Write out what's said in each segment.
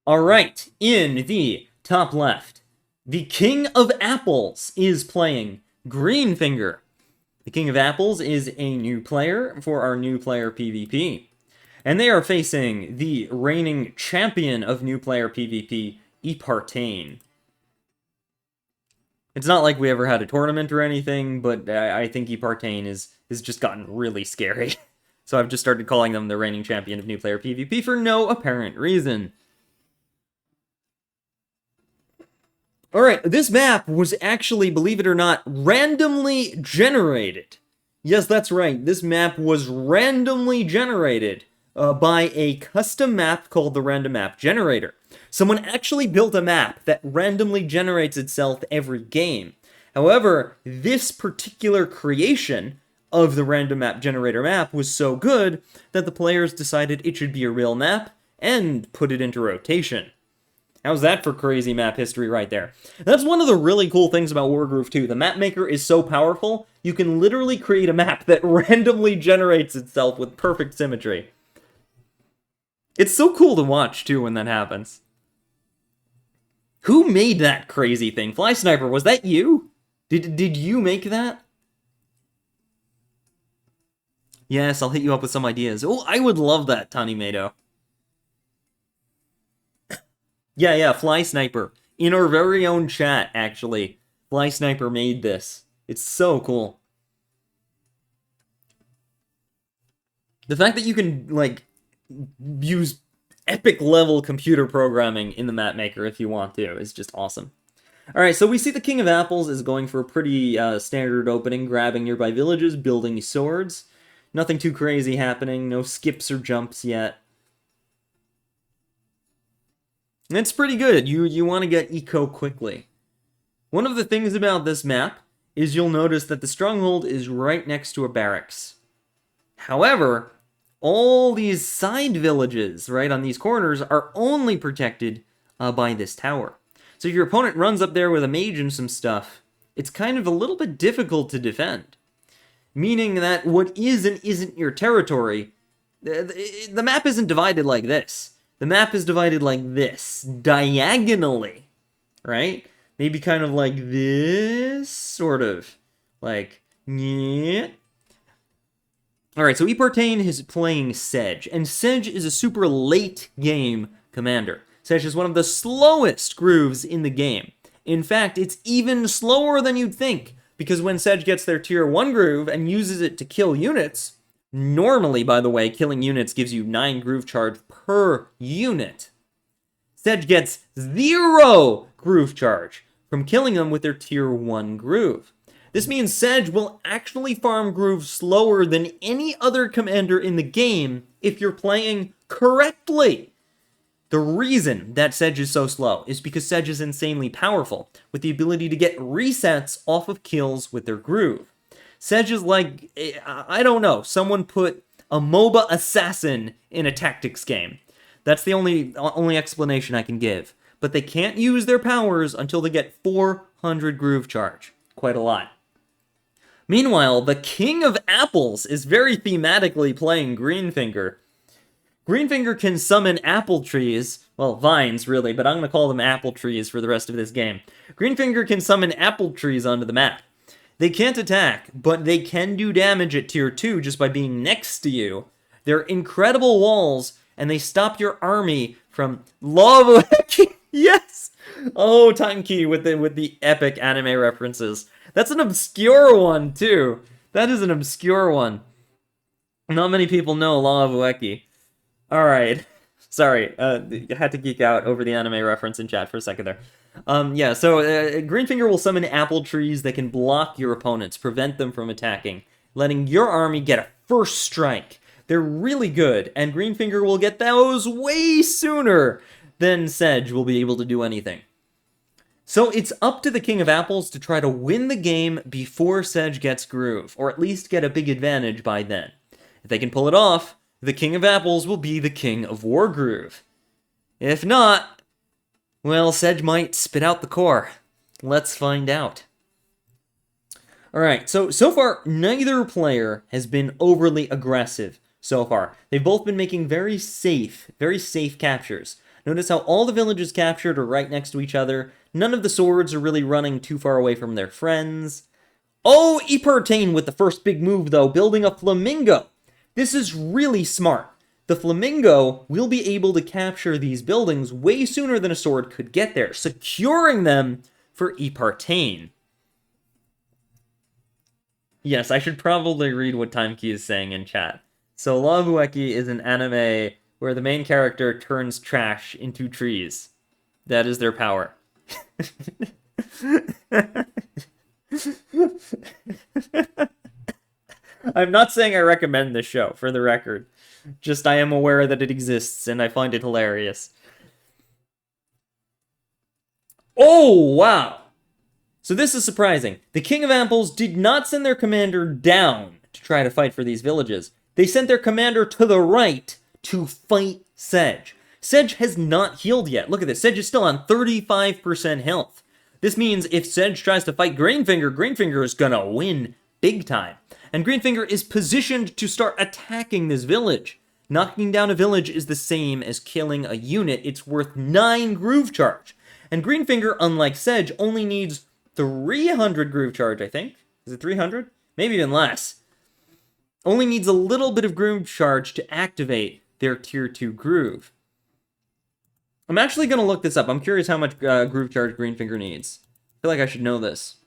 Alright, in the top left, the King of Apples is playing Greenfinger. The King of Apples is a new player for our new player PvP. And they are facing the reigning champion of new player PvP, Epartane. It's not like we ever had a tournament or anything, but I think Epartane is just gotten really scary. So I've just started calling them the reigning champion of new player PvP for no apparent reason. Alright, this map was actually, believe it or not, randomly generated. Yes, that's right, this map was randomly generated by a custom map called the Random Map Generator. Someone actually built a map that randomly generates itself every game. However, this particular creation of the Random Map Generator map was so good that the players decided it should be a real map and put it into rotation. How's that for crazy map history right there? That's one of the really cool things about Wargroove 2. The map maker is so powerful, you can literally create a map that randomly generates itself with perfect symmetry. It's so cool to watch, too, when that happens. Who made that crazy thing? Fly Sniper, was that you? Did you make that? Yes, I'll hit you up with some ideas. Oh, I would love that, Tani Mado. Yeah, Fly Sniper. In our very own chat, actually. Fly Sniper made this. It's so cool. The fact that you can, like, use epic-level computer programming in the map maker if you want to is just awesome. Alright, so we see the King of Apples is going for a pretty standard opening, grabbing nearby villages, building swords. Nothing too crazy happening, no skips or jumps yet. It's pretty good. You want to get eco quickly. One of the things about this map is you'll notice that the stronghold is right next to a barracks. However, all these side villages right on these corners are only protected by this tower. So if your opponent runs up there with a mage and some stuff, it's kind of a little bit difficult to defend. Meaning that what is and isn't your territory, the map isn't divided like this. The map is divided like this, diagonally, right? Maybe kind of like this, sort of. Like, yeah. Alright, so Epartane is playing Sedge, and Sedge is a super late game commander. Sedge is one of the slowest grooves in the game. In fact, it's even slower than you'd think, because when Sedge gets their tier 1 groove and uses it to kill units, normally, by the way, killing units gives you 9 groove charge per unit. Sedge gets 0 groove charge from killing them with their tier 1 groove. This means Sedge will actually farm groove slower than any other commander in the game if you're playing correctly. The reason that Sedge is so slow is because Sedge is insanely powerful, with the ability to get resets off of kills with their groove. Sedge is like, I don't know, someone put a MOBA assassin in a tactics game. That's the only explanation I can give. But they can't use their powers until they get 400 groove charge. Quite a lot. Meanwhile, the King of Apples is very thematically playing Greenfinger. Greenfinger can summon apple trees, well, vines really, but I'm going to call them apple trees for the rest of this game. Greenfinger can summon apple trees onto the map. They can't attack, but they can do damage at tier 2 just by being next to you. They're incredible walls, and they stop your army from lava. Yes! Oh, Tanki with the epic anime references. That's an obscure one, too. That is an obscure one. Not many people know Lavavueki. Alright. Sorry, I had to geek out over the anime reference in chat for a second there. Yeah, so Greenfinger will summon apple trees that can block your opponents, prevent them from attacking, letting your army get a first strike. They're really good, and Greenfinger will get those way sooner than Sedge will be able to do anything. So it's up to the King of Apples to try to win the game before Sedge gets groove, or at least get a big advantage by then. If they can pull it off, the King of Apples will be the King of Wargroove. If not, well, Sedge might spit out the core. Let's find out. Alright, so far, neither player has been overly aggressive so far. They've both been making very safe captures. Notice how all the villages captured are right next to each other. None of the swords are really running too far away from their friends. Oh, Epartane with the first big move, though, building a flamingo. This is really smart. The flamingo will be able to capture these buildings way sooner than a sword could get there, securing them for Epartane. Yes, I should probably read what Timekey is saying in chat. So Labueki is an anime where the main character turns trash into trees. That is their power. I'm not saying I recommend this show, for the record. Just I am aware that it exists, and I find it hilarious. Oh, wow! So this is surprising. The King of Apples did not send their commander down to try to fight for these villages. They sent their commander to the right to fight Sedge. Sedge has not healed yet. Look at this. Sedge is still on 35% health. This means if Sedge tries to fight Greenfinger, Greenfinger is gonna win big time. And Greenfinger is positioned to start attacking this village. Knocking down a village is the same as killing a unit. It's worth 9 groove charge. And Greenfinger, unlike Sedge, only needs 300 groove charge, I think. Is it 300? Maybe even less. Only needs a little bit of groove charge to activate their tier 2 groove. I'm actually going to look this up. I'm curious how much groove charge Greenfinger needs. I feel like I should know this.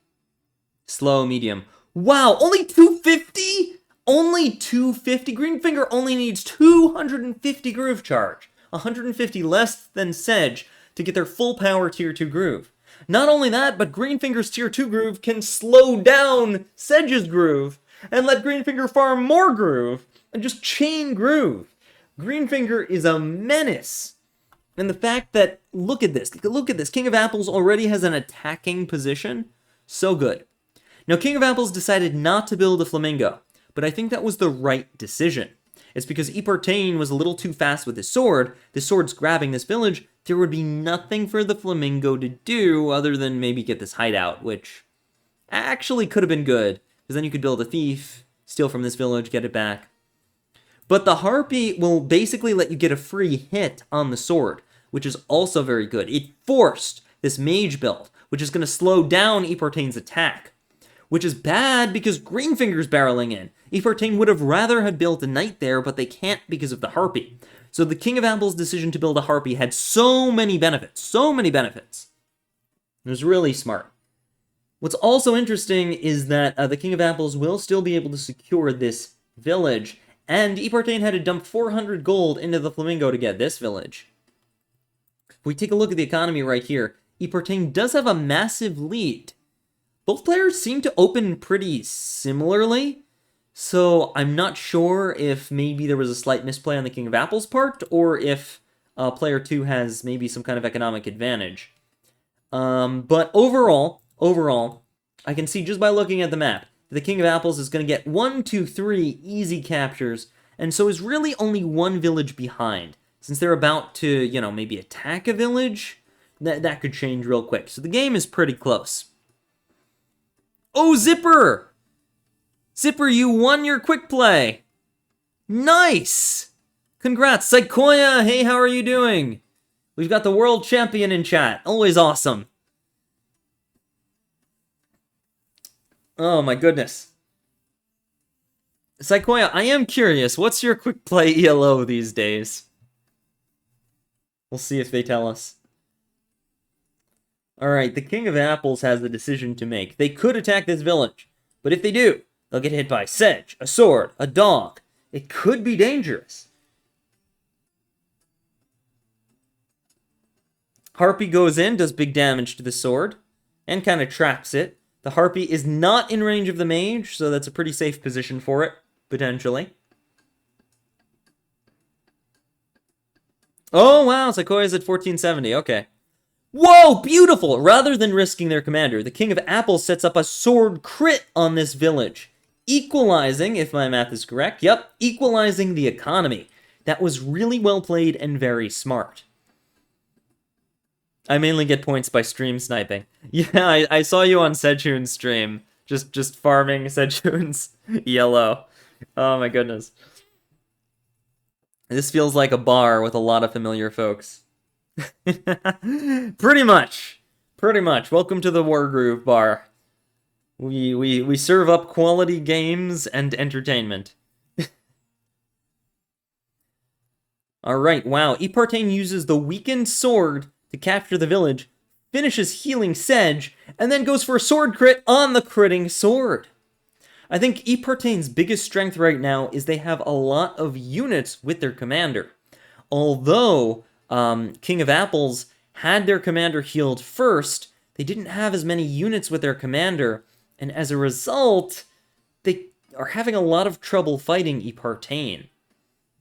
Slow, medium. Wow, only 250? Only 250? Greenfinger only needs 250 groove charge. 150 less than Sedge to get their full power tier 2 groove. Not only that, but Greenfinger's tier 2 groove can slow down Sedge's groove and let Greenfinger farm more groove and just chain groove. Greenfinger is a menace. And the fact that, look at this, King of Apples already has an attacking position. So good. Now, King of Apples decided not to build a flamingo, but I think that was the right decision. It's because Epartane was a little too fast with his sword. The sword's grabbing this village. There would be nothing for the flamingo to do other than maybe get this hideout, which actually could have been good, because then you could build a thief, steal from this village, get it back. But the Harpy will basically let you get a free hit on the sword, which is also very good. It forced this mage build, which is going to slow down Epartane's attack, which is bad because Greenfinger's barreling in. Epartane would have rather had built a knight there, but they can't because of the Harpy. So the King of Apples' decision to build a Harpy had so many benefits, so many benefits. It was really smart. What's also interesting is that the King of Apples will still be able to secure this village, and Epartane had to dump 400 gold into the Flamingo to get this village. If we take a look at the economy right here, Epartane does have a massive lead. Both players seem to open pretty similarly, so I'm not sure if maybe there was a slight misplay on the King of Apples' part, or if player 2 has maybe some kind of economic advantage. But overall, I can see just by looking at the map that the King of Apples is going to get 1, 2, 3 easy captures, and so is really only one village behind. Since they're about to, you know, maybe attack a village, that could change real quick. So the game is pretty close. Oh, Zipper! Zipper, you won your quick play! Nice! Congrats, Sequoia! Hey, how are you doing? We've got the world champion in chat. Always awesome. Oh my goodness. Sequoia, I am curious. What's your quick play ELO these days? We'll see if they tell us. Alright, the King of Apples has a decision to make. They could attack this village, but if they do, they'll get hit by Sedge, a sword, a dog. It could be dangerous. Harpy goes in, does big damage to the sword, and kind of traps it. The Harpy is not in range of the mage, so that's a pretty safe position for it, potentially. Oh, wow, Sequoia's at 1470, okay. Whoa, beautiful! Rather than risking their commander, the King of Apples sets up a sword crit on this village, equalizing, if my math is correct, yep, equalizing the economy. That was really well played and very smart. I mainly get points by stream sniping. Yeah, I saw you on Sejun's stream, just farming Sejun's yellow. Oh my goodness. This feels like a bar with a lot of familiar folks. Pretty much. Pretty much. Welcome to the Wargroove bar. We serve up quality games and entertainment. Alright, wow. Epartane uses the weakened sword to capture the village, finishes healing Sedge, and then goes for a sword crit on the critting sword. I think Epartane's biggest strength right now is they have a lot of units with their commander. Although King of Apples had their commander healed first, they didn't have as many units with their commander, and as a result, they are having a lot of trouble fighting Epartane.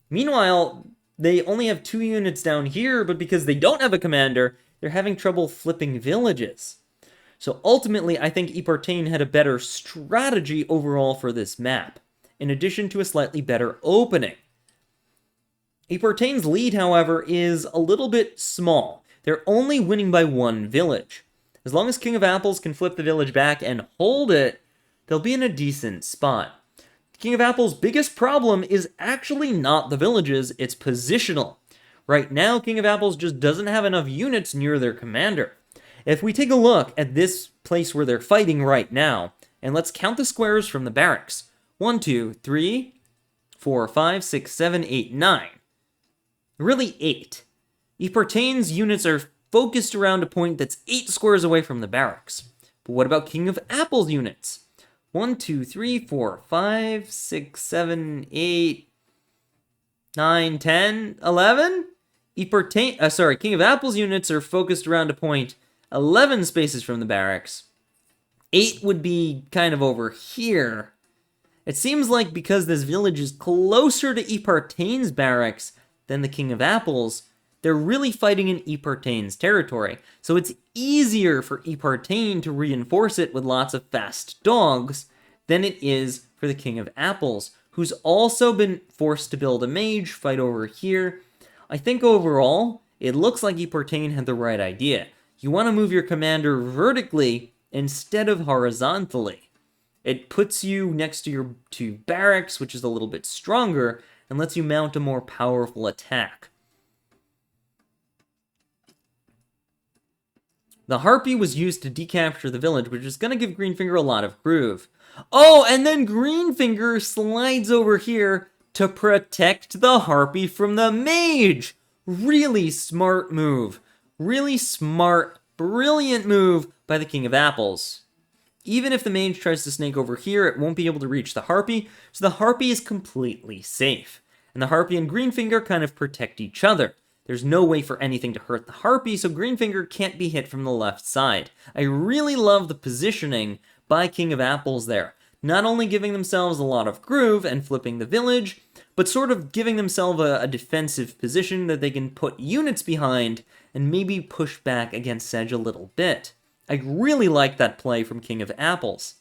Meanwhile, they only have 2 units down here, but because they don't have a commander, they're having trouble flipping villages. So ultimately, I think Epartane had a better strategy overall for this map, in addition to a slightly better opening. Epartane's lead, however, is a little bit small. They're only winning by 1 village. As long as King of Apples can flip the village back and hold it, they'll be in a decent spot. King of Apples' biggest problem is actually not the villages, it's positional. Right now, King of Apples just doesn't have enough units near their commander. If we take a look at this place where they're fighting right now, and let's count the squares from the barracks. 1, 2, 3, 4, 5, 6, 7, 8, 9. Really 8. Epartane's units are focused around a point that's 8 squares away from the barracks. But what about King of Apples' units? 1, 2, 3, 4, 5, 6, 7, 8, 9, 10, 11? King of Apples' units are focused around a point 11 spaces from the barracks. 8 would be kind of over here. It seems like because this village is closer to Epartane's barracks than the King of Apples, they're really fighting in Epartane's territory. So it's easier for Epartane to reinforce it with lots of fast dogs than it is for the King of Apples, who's also been forced to build a mage, fight over here. I think overall, it looks like Epartane had the right idea. You want to move your commander vertically instead of horizontally. It puts you next to your 2 barracks, which is a little bit stronger, and lets you mount a more powerful attack. The Harpy was used to decapture the village, which is going to give Greenfinger a lot of groove. Oh, and then Greenfinger slides over here to protect the Harpy from the mage! Really smart move. Really smart, brilliant move by the King of Apples. Even if the mage tries to snake over here, it won't be able to reach the Harpy, so the Harpy is completely safe. And the Harpy and Greenfinger kind of protect each other. There's no way for anything to hurt the Harpy, so Greenfinger can't be hit from the left side. I really love the positioning by King of Apples there. Not only giving themselves a lot of groove and flipping the village, but sort of giving themselves a defensive position that they can put units behind and maybe push back against Sedge a little bit. I really like that play from King of Apples.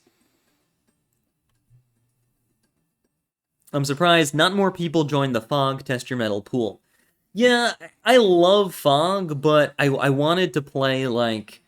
I'm surprised not more people joined the Fog Test Your Metal pool. Yeah, I love Fog, but I wanted to play, like,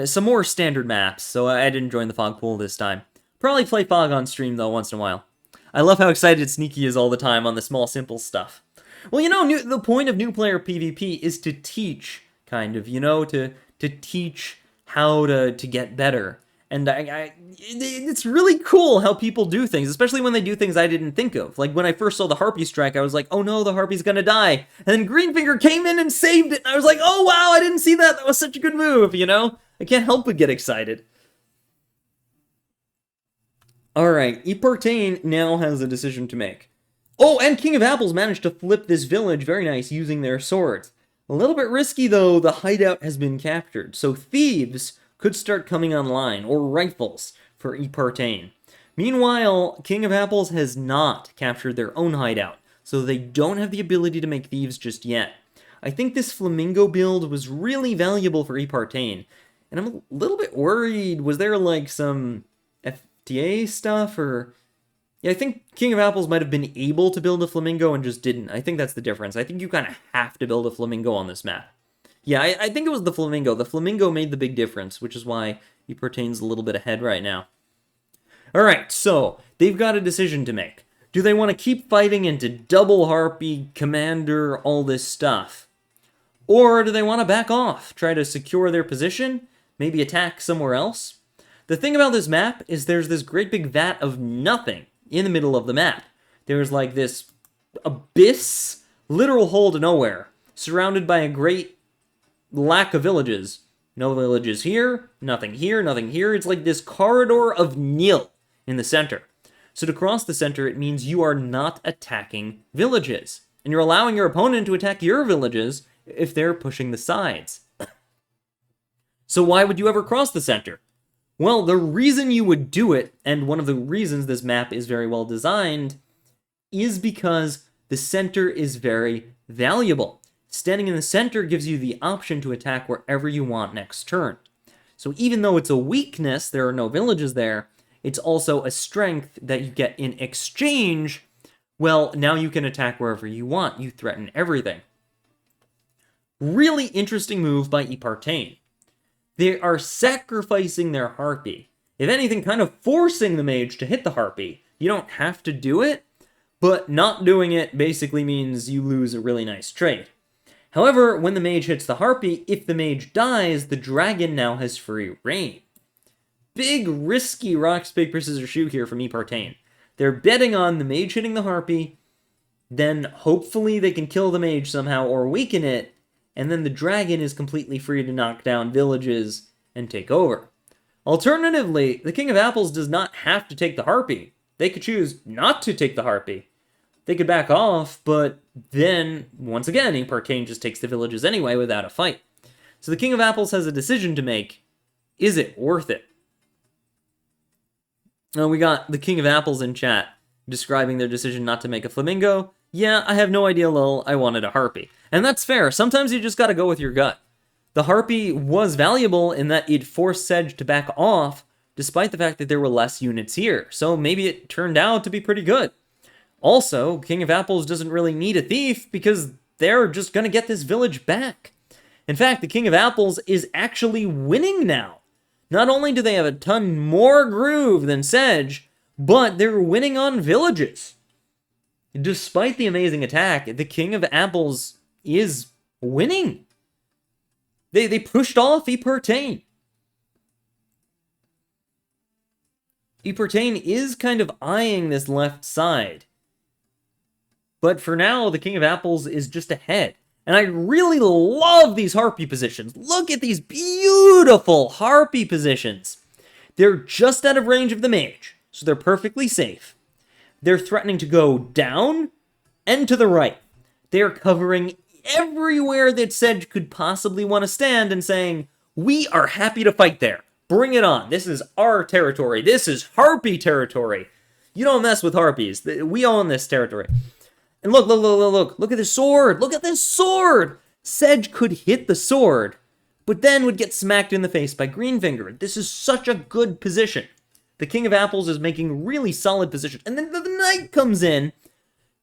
some more standard maps, so I didn't join the Fog pool this time. Probably play Fog on stream, though, once in a while. I love how excited Sneaky is all the time on the small, simple stuff. Well, you know, the point of new player PvP is to teach, kind of, you know, to teach how to get better. And it's really cool how people do things, especially when they do things I didn't think of. Like, when I first saw the Harpy strike, I was like, oh no, the Harpy's gonna die. And then Greenfinger came in and saved it, and I was like, oh wow, I didn't see that, that was such a good move, you know? I can't help but get excited. Alright, Epartane now has a decision to make. Oh, and King of Apples managed to flip this village, very nice, using their swords. A little bit risky, though, the hideout has been captured, so thieves could start coming online, or rifles, for Epartane. Meanwhile, King of Apples has not captured their own hideout, so they don't have the ability to make thieves just yet. I think this Flamingo build was really valuable for Epartane, and I'm a little bit worried, was there like some FTA stuff, or... Yeah, I think King of Apples might have been able to build a Flamingo and just didn't. I think that's the difference. I think you kind of have to build a Flamingo on this map. Yeah, I think it was the Flamingo. The Flamingo made the big difference, which is why Epartane's a little bit ahead right now. Alright, so, they've got a decision to make. Do they want to keep fighting into double Harpy, Commander, all this stuff? Or do they want to back off, try to secure their position, maybe attack somewhere else? The thing about this map is there's this great big vat of nothing in the middle of the map. There's like this abyss, literal hole to nowhere, surrounded by a great lack of villages. No villages here, nothing here, nothing here. It's like this corridor of nil in the center. So to cross the center, it means you are not attacking villages. And you're allowing your opponent to attack your villages if they're pushing the sides. So why would you ever cross the center? Well, the reason you would do it, and one of the reasons this map is very well designed, is because the center is very valuable. Standing in the center gives you the option to attack wherever you want next turn. So even though it's a weakness, there are no villages there, it's also a strength that you get in exchange. Well, now you can attack wherever you want. You threaten everything. Really interesting move by Epartain. They are sacrificing their Harpy. If anything, kind of forcing the mage to hit the Harpy. You don't have to do it, but not doing it basically means you lose a really nice trade. However, when the mage hits the Harpy, if the mage dies, the dragon now has free reign. Big, risky rock, paper, scissors, shoe here from Epartain. They're betting on the mage hitting the Harpy, then hopefully they can kill the mage somehow or weaken it, and then the dragon is completely free to knock down villages and take over. Alternatively, the King of Apples does not have to take the Harpy. They could choose not to take the Harpy. They could back off, but then, once again, Epartain just takes the villages anyway without a fight. So the King of Apples has a decision to make. Is it worth it? Now, we got the King of Apples in chat describing their decision not to make a flamingo. Yeah, I have no idea, lol, I wanted a Harpy. And that's fair, sometimes you just gotta go with your gut. The Harpy was valuable in that it forced Sedge to back off, despite the fact that there were less units here, so maybe it turned out to be pretty good. Also, King of Apples doesn't really need a thief, because they're just gonna get this village back. In fact, the King of Apples is actually winning now. Not only do they have a ton more groove than Sedge, but they're winning on villages. Despite the amazing attack, the King of Apples is winning. They pushed off Epartain. Epartain is kind of eyeing this left side. But for now, the King of Apples is just ahead. And I really love these Harpy positions. Look at these beautiful Harpy positions. They're just out of range of the mage, so they're perfectly safe. They're threatening to go down and to the right. They are covering everywhere that Sedge could possibly want to stand and saying, we are happy to fight there. Bring it on. This is our territory. This is Harpy territory. You don't mess with Harpies. We own this territory. And look at this sword. Look at this sword. Sedge could hit the sword, but then would get smacked in the face by Greenfinger. This is such a good position. The King of Apples is making really solid position. And then the Knight comes in,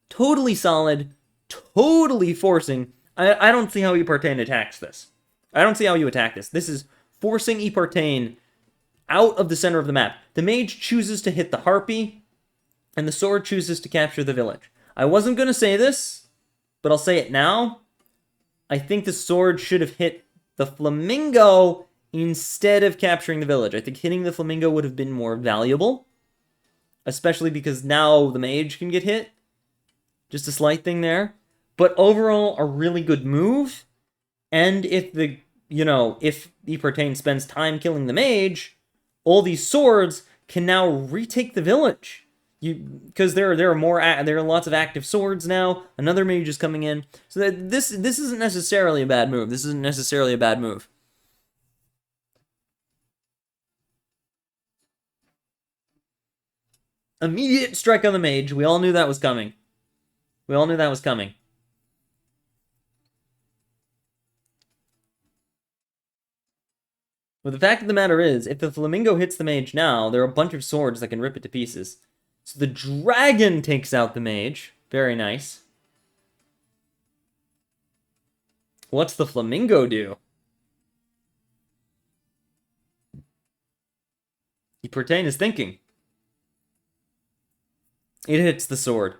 totally solid, totally forcing. I don't see how Epartain attacks this. I don't see how you attack this. This is forcing Epartain out of the center of the map. The mage chooses to hit the Harpy, and the sword chooses to capture the village. I wasn't going to say this, but I'll say it now. I think the sword should have hit the flamingo instead of capturing the village. I think hitting the flamingo would have been more valuable, especially because now the mage can get hit. Just a slight thing there. But overall, a really good move. And if if Epartain spends time killing the mage, all these swords can now retake the village. Because there are lots of active swords now. Another mage is coming in. So that this isn't necessarily a bad move. This isn't necessarily a bad move. Immediate strike on the mage. We all knew that was coming. We all knew that was coming. But the fact of the matter is, if the flamingo hits the mage now, there are a bunch of swords that can rip it to pieces. So the dragon takes out the mage. Very nice. What's the flamingo do? Epartain is thinking. It hits the sword.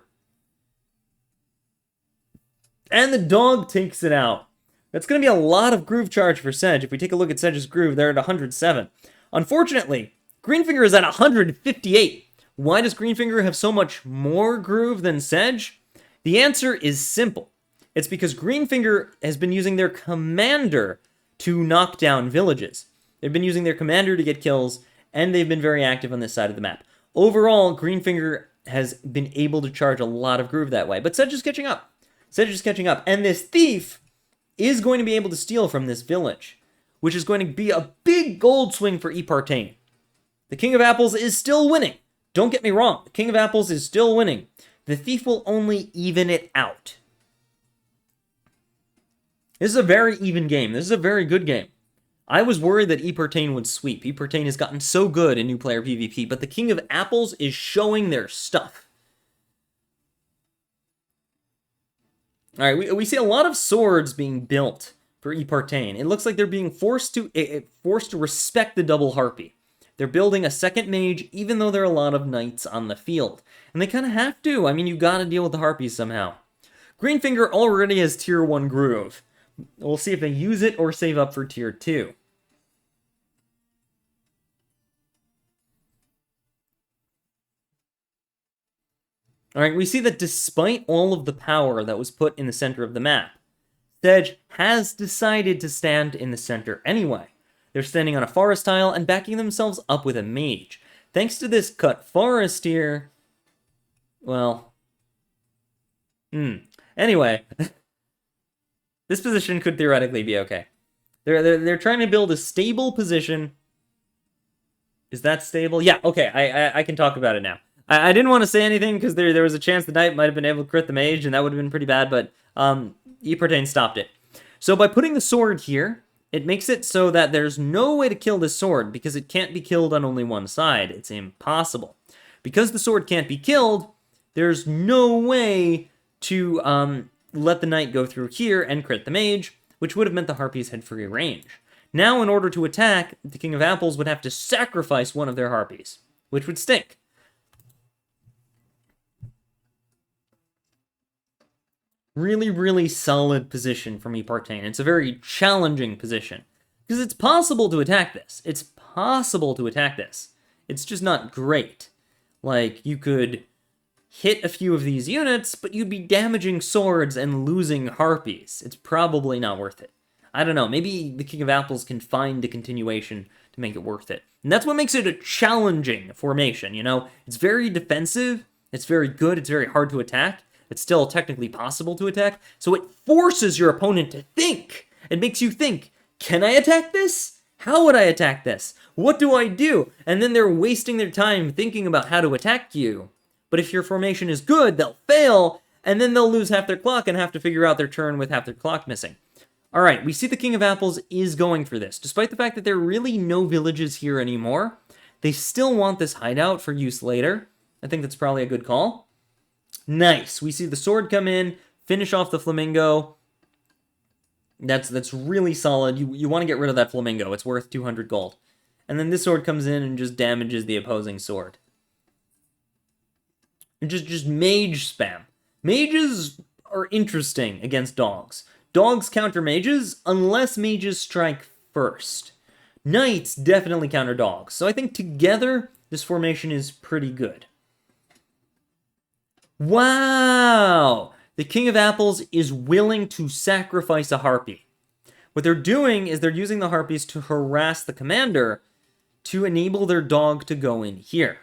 And the dog takes it out. That's going to be a lot of groove charge for Sedge. If we take a look at Sedge's groove, they're at 107. Unfortunately, Greenfinger is at 158. Why does Greenfinger have so much more groove than Sedge? The answer is simple. It's because Greenfinger has been using their commander to knock down villages. They've been using their commander to get kills, and they've been very active on this side of the map. Overall, Greenfinger has been able to charge a lot of groove that way, but Sedge is catching up. Sedge is catching up, and this thief is going to be able to steal from this village, which is going to be a big gold swing for Epartane. The King of Apples is still winning. Don't get me wrong, the King of Apples is still winning. The thief will only even it out. This is a very even game. This is a very good game. I was worried that Epartane would sweep. Epartane has gotten so good in new player PvP, but the King of Apples is showing their stuff. Alright, we see a lot of swords being built for Epartane. It looks like they're being forced to respect the double Harpy. They're building a second mage, even though there are a lot of knights on the field. And they kind of have to. I mean, you gotta deal with the Harpies somehow. Greenfinger already has tier 1 groove. We'll see if they use it or save up for tier 2. Alright, we see that despite all of the power that was put in the center of the map, Sedge has decided to stand in the center anyway. They're standing on a forest tile and backing themselves up with a mage. Thanks to this cut forest here... Well... Anyway... This position could theoretically be okay. They're trying to build a stable position. Is that stable? Yeah, okay, I can talk about it now. I didn't want to say anything because there was a chance the knight might have been able to crit the mage, and that would have been pretty bad, but Epartane stopped it. So by putting the sword here, it makes it so that there's no way to kill this sword because it can't be killed on only one side. It's impossible. Because the sword can't be killed, there's no way to let the knight go through here and crit the mage, which would have meant the Harpies had free range. Now, in order to attack, the King of Apples would have to sacrifice one of their Harpies, which would stink. Really, really solid position from Epartane. It's a very challenging position. Because it's possible to attack this. It's possible to attack this. It's just not great. Like, you could hit a few of these units, but you'd be damaging swords and losing Harpies. It's probably not worth it. I don't know, maybe the King of Apples can find a continuation to make it worth it. And that's what makes it a challenging formation, you know? It's very defensive, it's very good, it's very hard to attack. It's still technically possible to attack, so it forces your opponent to think. It makes you think, can I attack this? How would I attack this? What do I do? And then they're wasting their time thinking about how to attack you. But if your formation is good, they'll fail, and then they'll lose half their clock and have to figure out their turn with half their clock missing. Alright, we see the King of Apples is going for this. Despite the fact that there are really no villages here anymore, they still want this hideout for use later. I think that's probably a good call. Nice. We see the sword come in, finish off the flamingo. That's really solid. You want to get rid of that flamingo. It's worth 200 gold. And then this sword comes in and just damages the opposing sword. Just mage spam. Mages are interesting against dogs. Dogs counter mages unless mages strike first. Knights definitely counter dogs. So I think together, this formation is pretty good. Wow! The King of Apples is willing to sacrifice a Harpy. What they're doing is they're using the Harpies to harass the commander to enable their dog to go in here.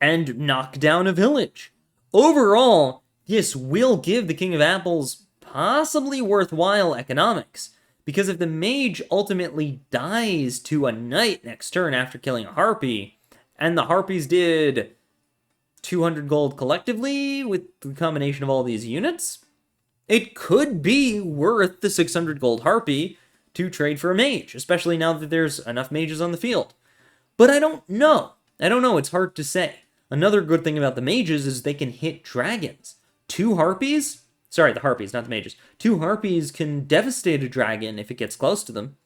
And knock down a village. Overall, this will give the King of Apples possibly worthwhile economics. Because if the mage ultimately dies to a knight next turn after killing a Harpy, and the Harpies did 200 gold collectively with the combination of all these units, it could be worth the 600 gold Harpy to trade for a mage, especially now that there's enough mages on the field. But I don't know. It's hard to say. Another good thing about the mages is they can hit dragons. 2 Harpies? Sorry, the Harpies, not the mages. 2 Harpies can devastate a dragon if it gets close to them.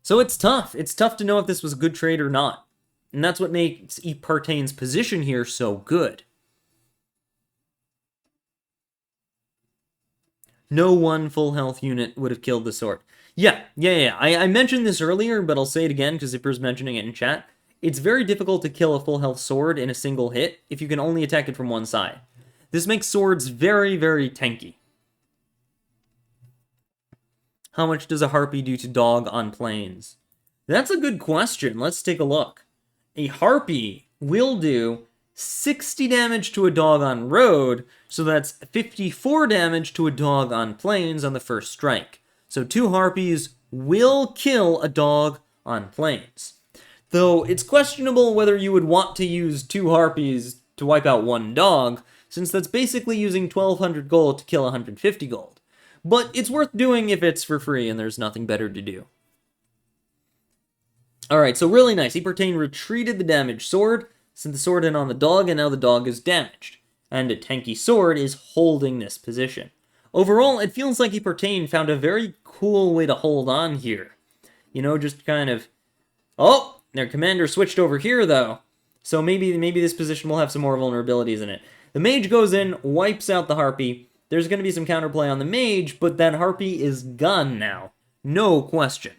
So it's tough. It's tough to know if this was a good trade or not. And that's what makes Epartane's position here so good. No one full health unit would have killed the sword. Yeah. I mentioned this earlier, but I'll say it again because Zipper's mentioning it in chat. It's very difficult to kill a full health sword in a single hit if you can only attack it from one side. This makes swords very, very tanky. How much does a Harpy do to dog on plains? That's a good question. Let's take a look. A Harpy will do 60 damage to a dog on road, so that's 54 damage to a dog on plains on the first strike. So 2 Harpies will kill a dog on plains. Though it's questionable whether you would want to use 2 Harpies to wipe out 1 dog, since that's basically using 1200 gold to kill 150 gold. But it's worth doing if it's for free and there's nothing better to do. Alright, so really nice. Epartane retreated the damaged sword, sent the sword in on the dog, and now the dog is damaged. And a tanky sword is holding this position. Overall, it feels like Epartane found a very cool way to hold on here. You know, just kind of... Oh! Their commander switched over here, though. So maybe this position will have some more vulnerabilities in it. The mage goes in, wipes out the Harpy. There's going to be some counterplay on the mage, but that Harpy is gone now. No question.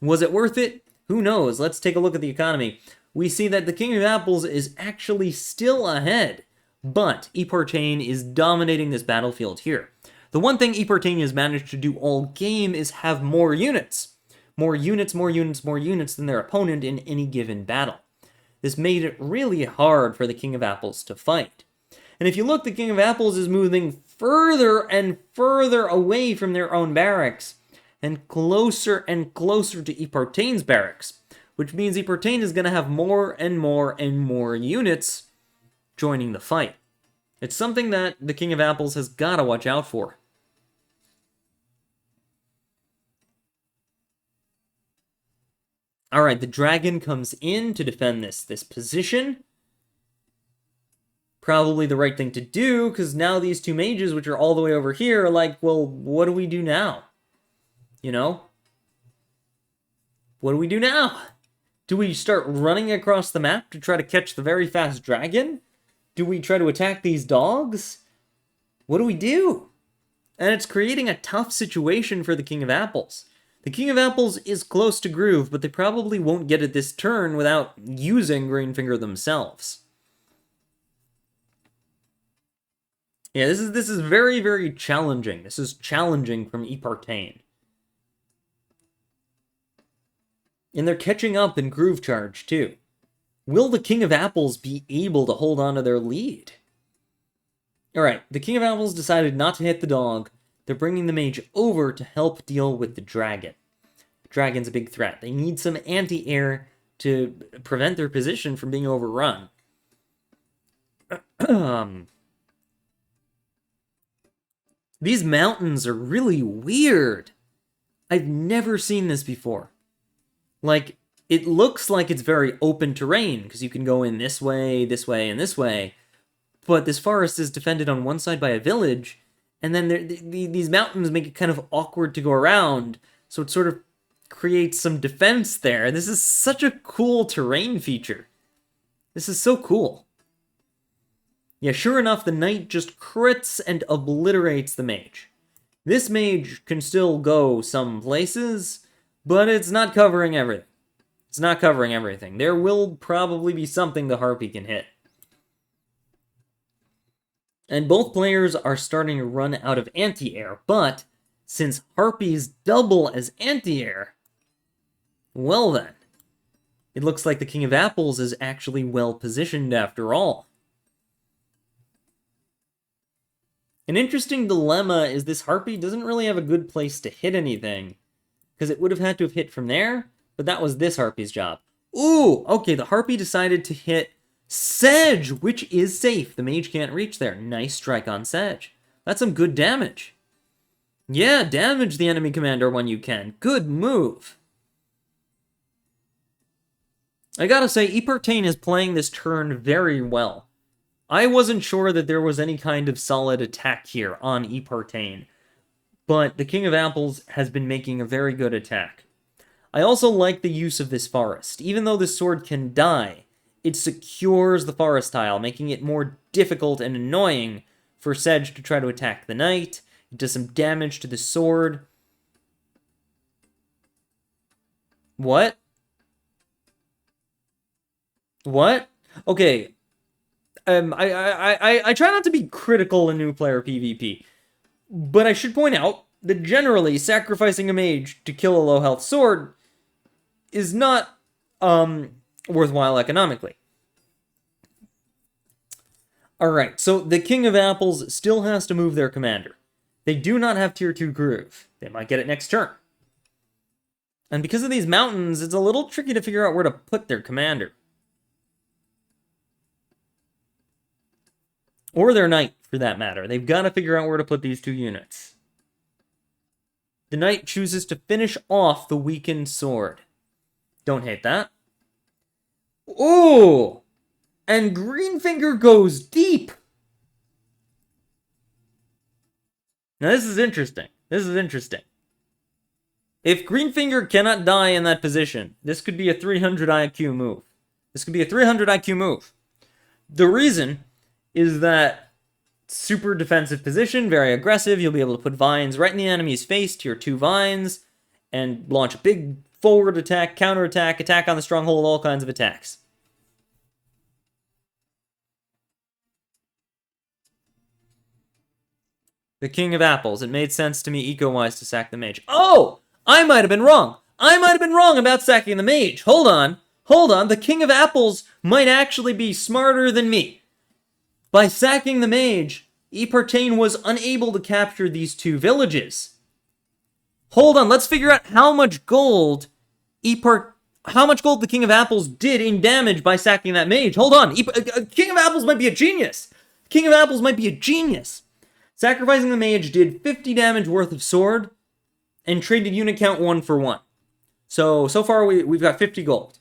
Was it worth it? Who knows? Let's take a look at the economy. We see that the King of Apples is actually still ahead, but Epartane is dominating this battlefield here. The one thing Epartane has managed to do all game is have more units. More units than their opponent in any given battle. This made it really hard for the King of Apples to fight. And if you look, the King of Apples is moving further and further away from their own barracks, and closer to Epartane's barracks, which means Epartane is going to have more and more units joining the fight. It's something that the King of Apples has got to watch out for. Alright, the dragon comes in to defend this position. Probably the right thing to do, because now these 2 mages, which are all the way over here, are like, well, what do we do now? You know? What do we do now? Do we start running across the map to try to catch the very fast dragon? Do we try to attack these dogs? What do we do? And it's creating a tough situation for the King of Apples. The King of Apples is close to Groove, but they probably won't get it this turn without using Greenfinger themselves. Yeah, this is very, very challenging. This is challenging from Epartane. And they're catching up in Groove Charge, too. Will the King of Apples be able to hold on to their lead? Alright, the King of Apples decided not to hit the dog. They're bringing the mage over to help deal with the dragon. The dragon's a big threat. They need some anti-air to prevent their position from being overrun. These mountains are really weird. I've never seen this before. Like, it looks like it's very open terrain, because you can go in this way, and this way. But this forest is defended on one side by a village, and then these mountains make it kind of awkward to go around, so it sort of creates some defense there. This is such a cool terrain feature. This is so cool. Yeah, sure enough, the knight just crits and obliterates the mage. This mage can still go some places, but it's not covering everything. It's not covering everything. There will probably be something the Harpy can hit. And both players are starting to run out of anti-air, but since Harpies double as anti-air, well then, it looks like the King of Apples is actually well positioned after all. An interesting dilemma is this Harpy doesn't really have a good place to hit anything, because it would have had to have hit from there, but that was this Harpy's job. Ooh, okay, the Harpy decided to hit Sedge, which is safe. The mage can't reach there. Nice strike on Sedge. That's some good damage. Yeah, damage the enemy commander when you can. Good move. I gotta say, Epartane is playing this turn very well. I wasn't sure that there was any kind of solid attack here on Epartane, but the King of Apples has been making a very good attack. I also like the use of this forest. Even though this sword can die, it secures the forest tile, making it more difficult and annoying for Sedge to try to attack the knight. It does some damage to the sword. What? What? Okay. I try not to be critical in new player PvP, but I should point out that generally sacrificing a mage to kill a low health sword is not worthwhile economically. Alright, so the King of Apples still has to move their commander. They do not have tier 2 Groove. They might get it next turn. And because of these mountains, it's a little tricky to figure out where to put their commander. Or their knight, for that matter. They've got to figure out where to put these two units. The knight chooses to finish off the weakened sword. Don't hate that. Ooh! And Greenfinger goes deep! Now this is interesting. This is interesting. If Greenfinger cannot die in that position, this could be a 300 IQ move. This could be a 300 IQ move. The reason is that super defensive position, very aggressive, you'll be able to put vines right in the enemy's face, tier 2 vines, and launch a big forward attack, counter attack, attack on the stronghold, all kinds of attacks. The King of Apples. It made sense to me eco-wise to sack the mage. Oh! I might have been wrong. I might have been wrong about sacking the mage. Hold on. Hold on. The King of Apples might actually be smarter than me. By sacking the mage, Epartane was unable to capture these two villages. Hold on. Let's figure out how much gold the King of Apples did in damage by sacking that mage. Hold on. King of Apples might be a genius. King of Apples might be a genius. Sacrificing the mage did 50 damage worth of sword and traded unit count 1 for 1. So far we've got 50 gold.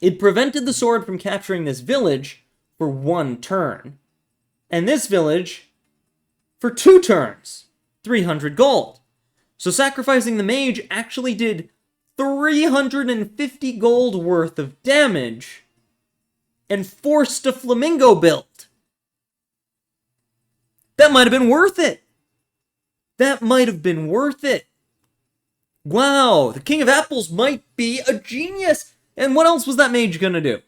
It prevented the sword from capturing this village for 1 turn. And this village for 2 turns. 300 gold. So sacrificing the mage actually did 350 gold worth of damage and forced a flamingo build. That might have been worth it. That might have been worth it. Wow, the King of Apples might be a genius. And what else was that mage gonna do?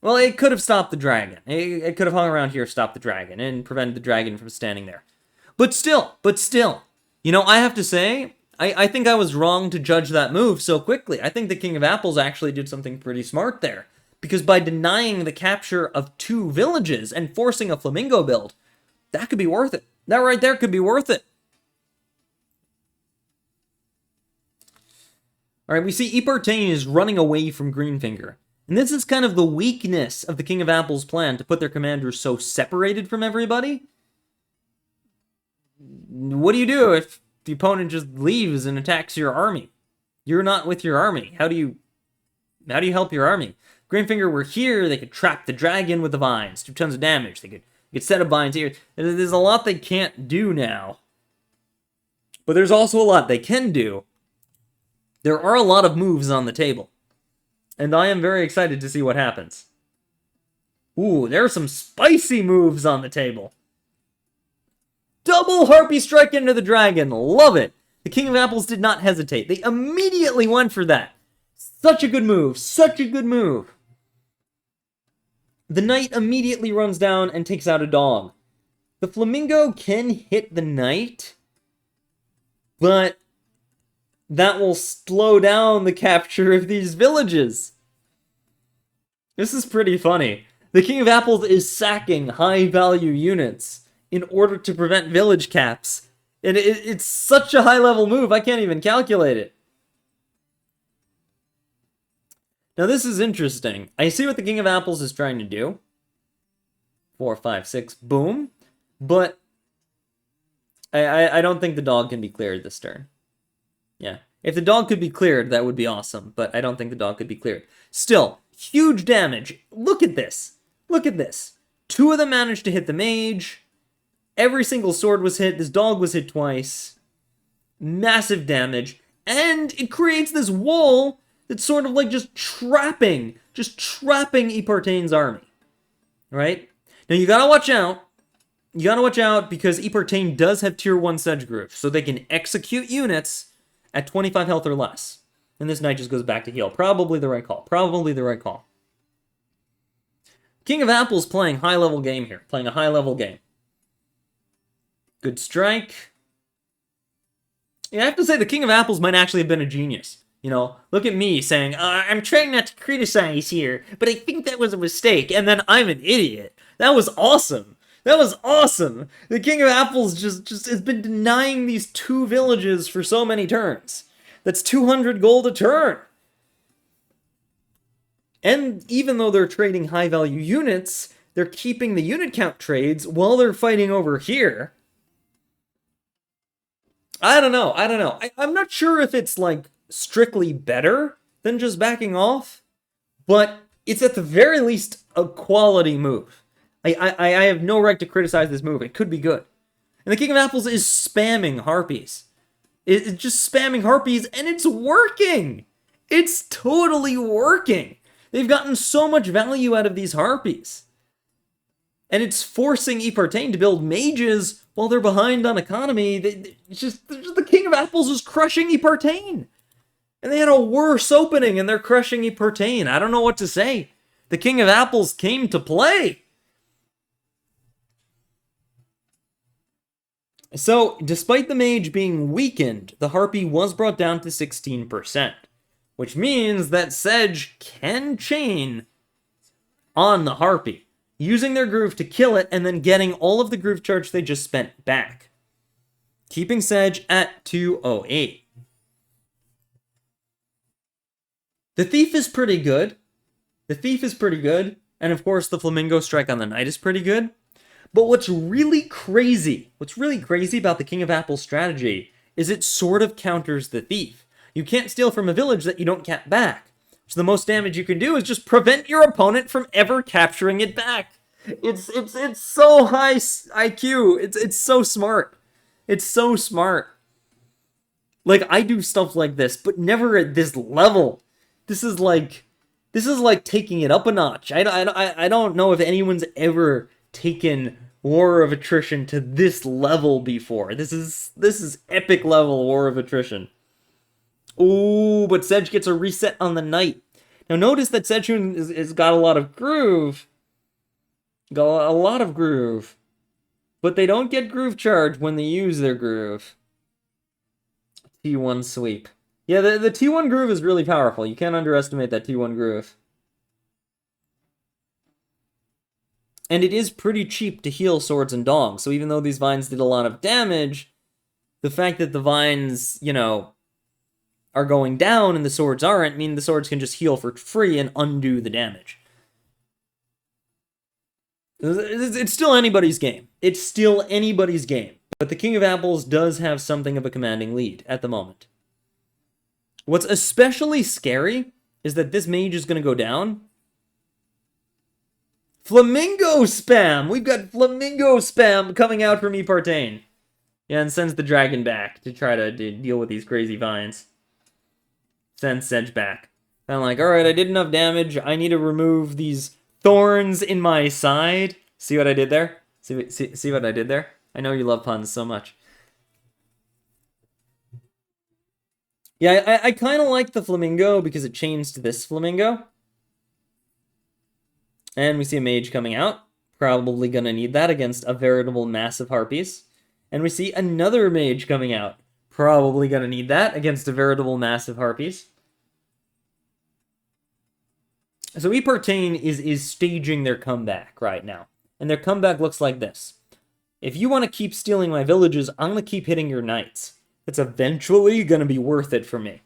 Well, it could have stopped the dragon. It could have hung around here, stopped the dragon, and prevented the dragon from standing there. But still, you know, I have to say, I think I was wrong to judge that move so quickly. I think the King of Apples actually did something pretty smart there. Because by denying the capture of 2 villages and forcing a flamingo build, that could be worth it. That right there could be worth it. Alright, we see Epartane is running away from Greenfinger. And this is kind of the weakness of the King of Apples' plan to put their commanders so separated from everybody. What do you do if the opponent just leaves and attacks your army? You're not with your army. How do you help your army? Greenfinger were here, they could trap the dragon with the vines, do tons of damage. They could set up vines here. There's a lot they can't do now. But there's also a lot they can do. There are a lot of moves on the table. And I am very excited to see what happens. Ooh, there are some spicy moves on the table. Double Harpy Strike into the dragon. Love it. The King of Apples did not hesitate. They immediately went for that. Such a good move. Such a good move. The knight immediately runs down and takes out a dog. The flamingo can hit the knight, but that will slow down the capture of these villages. This is pretty funny. The King of Apples is sacking high-value units in order to prevent village caps. And it's such a high-level move, I can't even calculate it. Now this is interesting. I see what the King of Apples is trying to do. 4, 5, 6, boom. But I don't think the dog can be cleared this turn. Yeah. If the dog could be cleared, that would be awesome. But I don't think the dog could be cleared. Still, huge damage. Look at this. Look at this. 2 of them managed to hit the mage. Every single sword was hit. This dog was hit twice. Massive damage. And it creates this wall that's sort of like just trapping Epartane's army. Right? Now you gotta watch out. you gotta watch out because Epartane does have tier 1 Sedge Groove, so they can execute units at 25 health or less. And this knight just goes back to heal. Probably the right call. Probably the right call. King of Apples playing high-level game here. Playing a high-level game. Good strike. Yeah, I have to say the King of Apples might actually have been a genius. You know, look at me saying, I'm trying not to criticize here, but I think that was a mistake, and then I'm an idiot. That was awesome. That was awesome. The King of Apples just has been denying these 2 villages for so many turns. That's 200 gold a turn. And even though they're trading high-value units, they're keeping the unit count trades while they're fighting over here. I don't know. I'm not sure if it's, like, strictly better than just backing off, but it's at the very least a quality move. I have no right to criticize this move. It could be good. And the King of Apples is spamming Harpies. It's just spamming Harpies, and it's working! It's totally working! They've gotten so much value out of these Harpies. And it's forcing Epartane to build mages while they're behind on economy. The King of Apples is crushing Epartane! And they had a worse opening, and they're crushing Epartane. I don't know what to say. The King of Apples came to play! So, despite the mage being weakened, the Harpy was brought down to 16%, which means that Sedge can chain on the Harpy, using their groove to kill it and then getting all of the groove charge they just spent back, keeping Sedge at 208. The Thief is pretty good. And of course the Flamingo Strike on the Knight is pretty good. But what's really crazy about the King of Apples strategy is it sort of counters the Thief. You can't steal from a village that you don't get back. So the most damage you can do is just prevent your opponent from ever capturing it back. It's so high IQ. It's so smart. It's so smart. Like, I do stuff like this, but never at this level. This is like taking it up a notch. I don't know if anyone's ever taken War of Attrition to this level before. This is epic level War of Attrition. Ooh, but Sedge gets a reset on the Knight. Now notice that Sejun has got a lot of groove. Got a lot of groove. But they don't get groove charge when they use their groove. T1 sweep. Yeah, the T1 groove is really powerful. You can't underestimate that T1 groove. And it is pretty cheap to heal swords and dongs, so even though these vines did a lot of damage, the fact that the vines, you know, are going down and the swords aren't, mean the swords can just heal for free and undo the damage. It's still anybody's game. It's still anybody's game. But the King of Apples does have something of a commanding lead at the moment. What's especially scary is that this mage is going to go down. Flamingo spam! We've got Flamingo spam coming out from Epartane. Yeah, and sends the dragon back to try to deal with these crazy vines. Sends Sedge back. I'm like, alright, I did enough damage. I need to remove these thorns in my side. See what I did there? See what I did there? I know you love puns so much. Yeah, I kind of like the Flamingo because it chains to this Flamingo. And we see a mage coming out. Probably gonna need that against a veritable mass of Harpies. And we see another mage coming out. Probably gonna need that against a veritable mass of Harpies. So Epartane is staging their comeback right now. And their comeback looks like this. If you want to keep stealing my villages, I'm going to keep hitting your knights. It's eventually going to be worth it for me.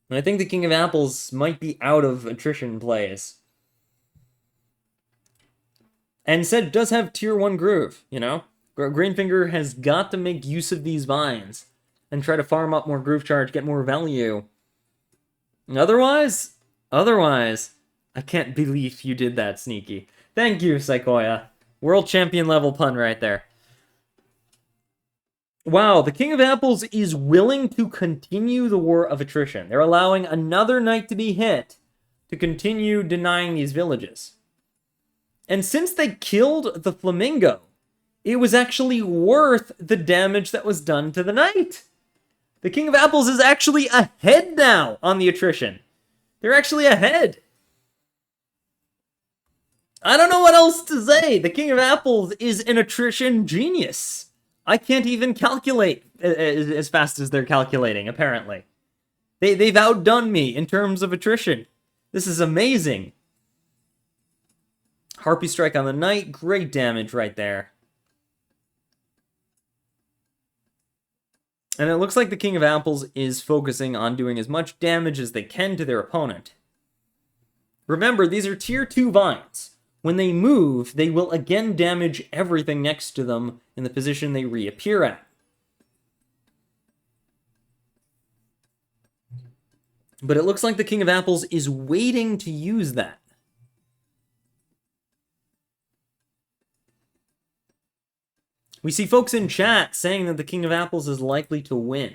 And I think the King of Apples might be out of attrition plays. And Sedge does have tier 1 groove, you know? Greenfinger has got to make use of these vines and try to farm up more groove charge, get more value. Otherwise, I can't believe you did that, Sneaky. Thank you, Psychoia. World champion level pun right there. Wow, the King of Apples is willing to continue the War of Attrition. They're allowing another knight to be hit to continue denying these villages. And since they killed the Flamingo, it was actually worth the damage that was done to the knight. The King of Apples is actually ahead now on the attrition. They're actually ahead. I don't know what else to say. The King of Apples is an attrition genius. I can't even calculate as fast as they're calculating, apparently. They've outdone me in terms of attrition. This is amazing. Harpy Strike on the Knight. Great damage right there. And it looks like the King of Apples is focusing on doing as much damage as they can to their opponent. Remember, these are tier 2 vines. When they move, they will again damage everything next to them in the position they reappear at. But it looks like the King of Apples is waiting to use that. We see folks in chat saying that the King of Apples is likely to win.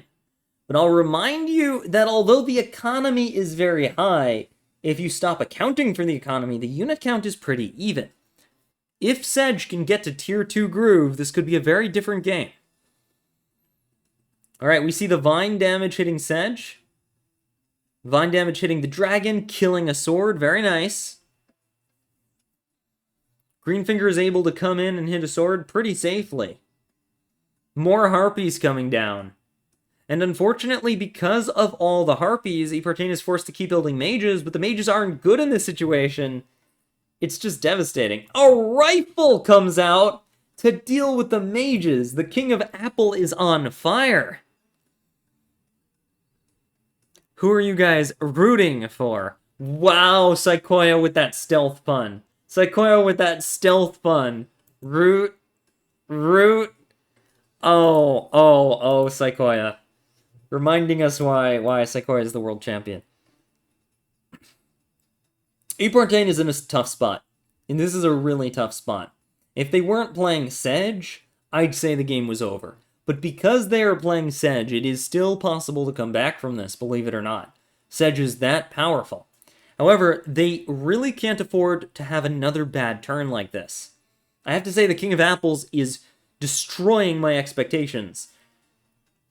But I'll remind you that although the economy is very high, if you stop accounting for the economy, the unit count is pretty even. If Sedge can get to tier 2 Groove, this could be a very different game. Alright, we see the Vine damage hitting Sedge. Vine damage hitting the dragon, killing a sword. Very nice. Greenfinger is able to come in and hit a sword pretty safely. More Harpies coming down. And unfortunately, because of all the Harpies, Epartane is forced to keep building mages, but the mages aren't good in this situation. It's just devastating. A rifle comes out to deal with the mages. The King of Apple is on fire. Who are you guys rooting for? Wow, Psychoia with that stealth pun. Psychoia with that stealth pun. Root. Oh, Psychoia. Reminding us why Psychoia is the world champion. Epartane is in a tough spot. And this is a really tough spot. If they weren't playing Sedge, I'd say the game was over. But because they are playing Sedge, it is still possible to come back from this, believe it or not. Sedge is that powerful. However, they really can't afford to have another bad turn like this. I have to say the King of Apples is destroying my expectations.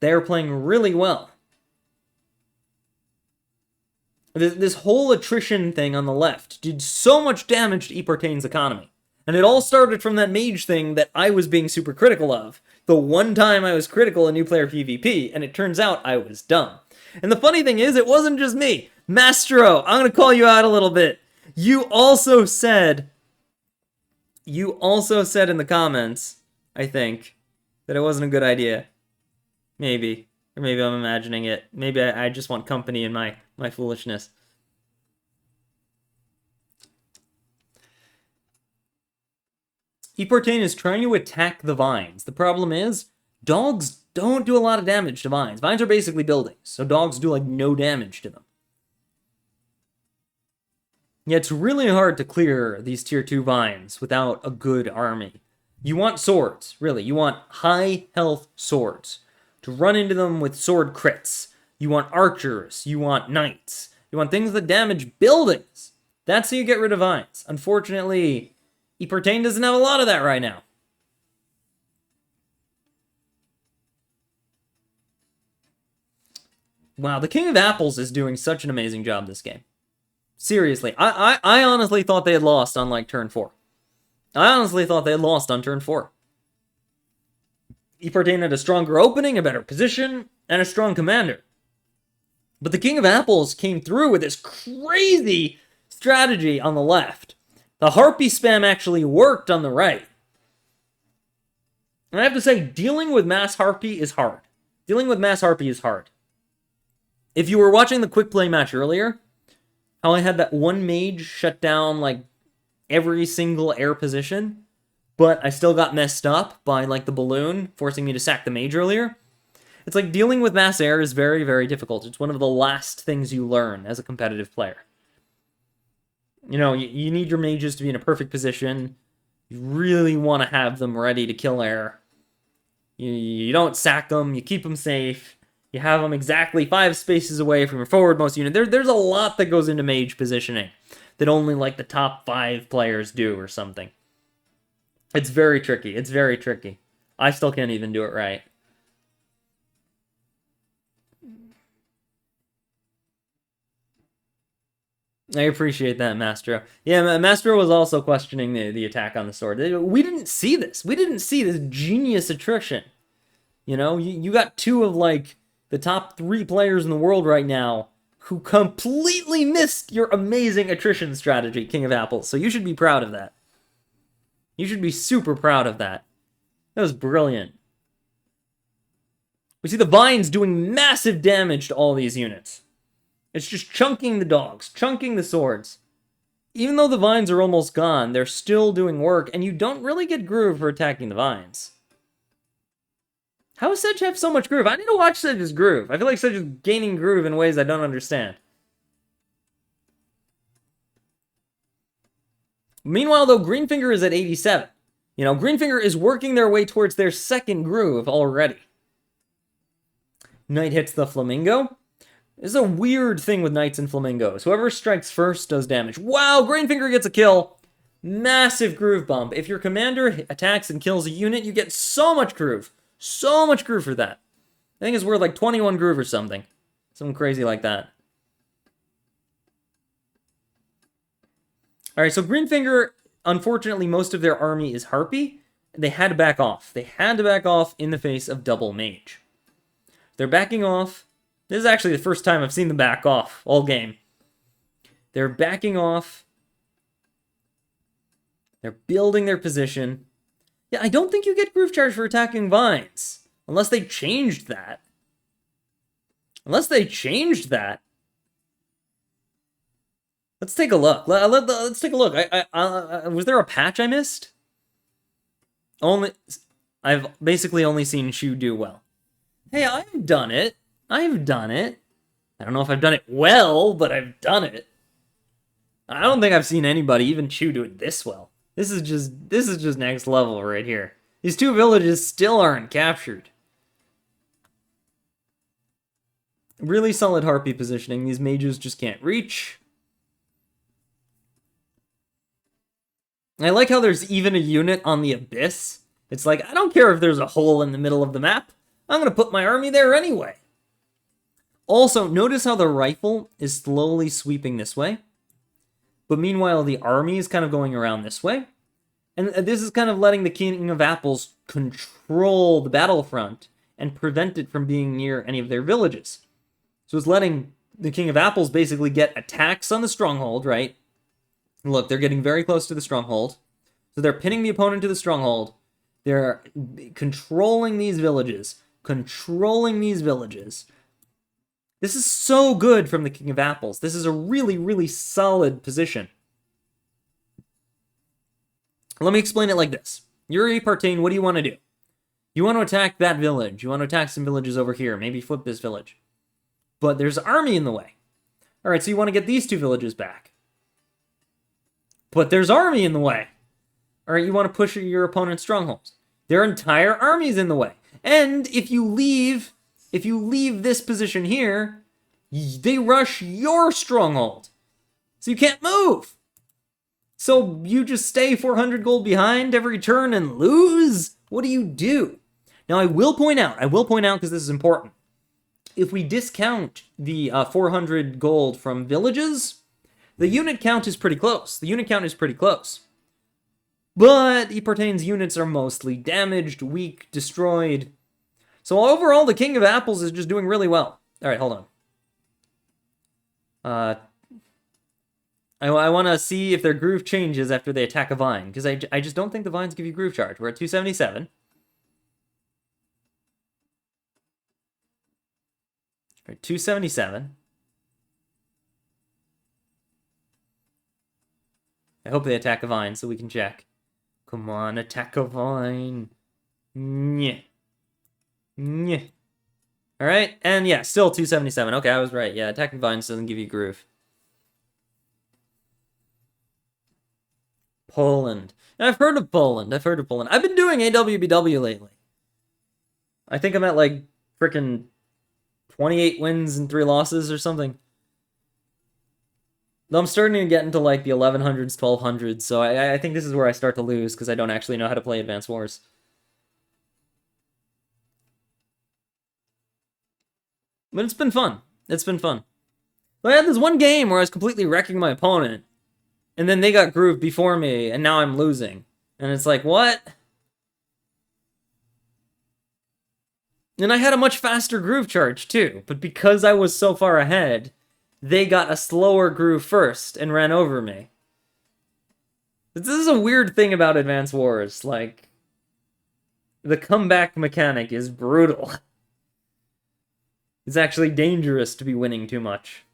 They are playing really well. This whole attrition thing on the left did so much damage to Epartane's economy. And it all started from that mage thing that I was being super critical of. The one time I was critical in new player PvP, and it turns out I was dumb. And the funny thing is, it wasn't just me. Mastro, I'm going to call you out a little bit. You also said in the comments, I think, that it wasn't a good idea. Maybe. Or maybe I'm imagining it. Maybe I just want company in my foolishness. Epartane is trying to attack the vines. The problem is, dogs don't do a lot of damage to vines. Vines are basically buildings, so dogs do like no damage to them. Yeah, it's really hard to clear these tier 2 vines without a good army. You want swords, really. You want high health swords. To run into them with sword crits. You want archers. You want knights. You want things that damage buildings. That's how you get rid of vines. Unfortunately, Epartane doesn't have a lot of that right now. Wow, the King of Apples is doing such an amazing job this game. Seriously, I honestly thought they had lost on, like, turn 4. I honestly thought they had lost on turn 4. Epartane had a stronger opening, a better position, and a strong commander. But the King of Apples came through with this crazy strategy on the left. The Harpy spam actually worked on the right. And I have to say, dealing with mass Harpy is hard. Dealing with mass Harpy is hard. If you were watching the quick play match earlier, how I had that one mage shut down, like, every single air position, but I still got messed up by, like, the balloon, forcing me to sack the mage earlier. It's like dealing with mass air is very, very difficult. It's one of the last things you learn as a competitive player. You know, you need your mages to be in a perfect position. You really want to have them ready to kill air. You don't sack them, you keep them safe. You have them exactly 5 spaces away from your forwardmost unit. There's a lot that goes into mage positioning that only, like, the top 5 players do or something. It's very tricky. It's very tricky. I still can't even do it right. I appreciate that, Mastro. Yeah, Mastro was also questioning the attack on the sword. We didn't see this. We didn't see this genius attrition. You know, you got two of, like, the top 3 players in the world right now who completely missed your amazing attrition strategy, King of Apples. So you should be proud of that. You should be super proud of that. That was brilliant. We see the vines doing massive damage to all these units. It's just chunking the dogs, chunking the swords. Even though the vines are almost gone, they're still doing work, and you don't really get groove for attacking the vines. How does Sedge have so much groove? I need to watch Sedge's groove. I feel like Sedge is gaining groove in ways I don't understand. Meanwhile, though, Greenfinger is at 87. You know, Greenfinger is working their way towards their second groove already. Knight hits the Flamingo. This is a weird thing with Knights and Flamingos. Whoever strikes first does damage. Wow, Greenfinger gets a kill. Massive groove bump. If your commander attacks and kills a unit, you get so much groove. So much groove for that. I think it's worth like 21 groove or something. Something crazy like that. Alright, so Greenfinger, unfortunately, most of their army is Harpy. They had to back off. They had to back off in the face of double mage. They're backing off. This is actually the first time I've seen them back off all game. They're backing off. They're building their position. Yeah, I don't think you get groove charge for attacking vines. Unless they changed that. Unless they changed that. Let's take a look. Let's take a look. Was there a patch I missed? I've basically only seen Shu do well. Hey, I've done it. I've done it. I don't know if I've done it well, but I've done it. I don't think I've seen anybody, even Shu, do it this well. This is just next level right here. These 2 villages still aren't captured. Really solid Harpy positioning. These mages just can't reach. I like how there's even a unit on the Abyss. It's like, I don't care if there's a hole in the middle of the map. I'm going to put my army there anyway. Also, notice how the rifle is slowly sweeping this way. But meanwhile, the army is kind of going around this way. And this is kind of letting the King of Apples control the battlefront and prevent it from being near any of their villages. So it's letting the King of Apples basically get attacks on the stronghold, right? Look, they're getting very close to the stronghold. So they're pinning the opponent to the stronghold. They're controlling these villages. Controlling these villages. This is so good from the King of Apples. This is a really, really solid position. Let me explain it like this. You're a Partain, what do you want to do? You want to attack that village. You want to attack some villages over here. Maybe flip this village. But there's army in the way. Alright, so you want to get these 2 villages back. But there's army in the way. Alright, you want to push your opponent's strongholds. Their entire army's in the way. And if you leave this position here, they rush your stronghold. So you can't move. So you just stay 400 gold behind every turn and lose? What do you do? Now I will point out because this is important. If we discount the 400 gold from villages, the unit count is pretty close. But Partain's units are mostly damaged, weak, destroyed. So overall, the King of Apples is just doing really well. Alright, hold on. I want to see if their groove changes after they attack a vine, because I just don't think the vines give you groove charge. We're at 277. All right, 277. I hope they attack a vine so we can check. Come on, attack a vine. Nyeh. Nyeh. Alright, and yeah, still 277. Okay, I was right. Yeah, attacking vines doesn't give you groove. Poland. I've heard of Poland. I've been doing AWBW lately. I think I'm at like frickin' 28 wins and 3 losses or something. I'm starting to get into like the 1100s, 1200s, so I think this is where I start to lose because I don't actually know how to play Advance Wars. But it's been fun. It's been fun. But I had this one game where I was completely wrecking my opponent, and then they got grooved before me, and now I'm losing. And it's like, what? And I had a much faster groove charge, too. But because I was so far ahead, they got a slower groove first and ran over me. This is a weird thing about Advance Wars. Like, the comeback mechanic is brutal. It's actually dangerous to be winning too much.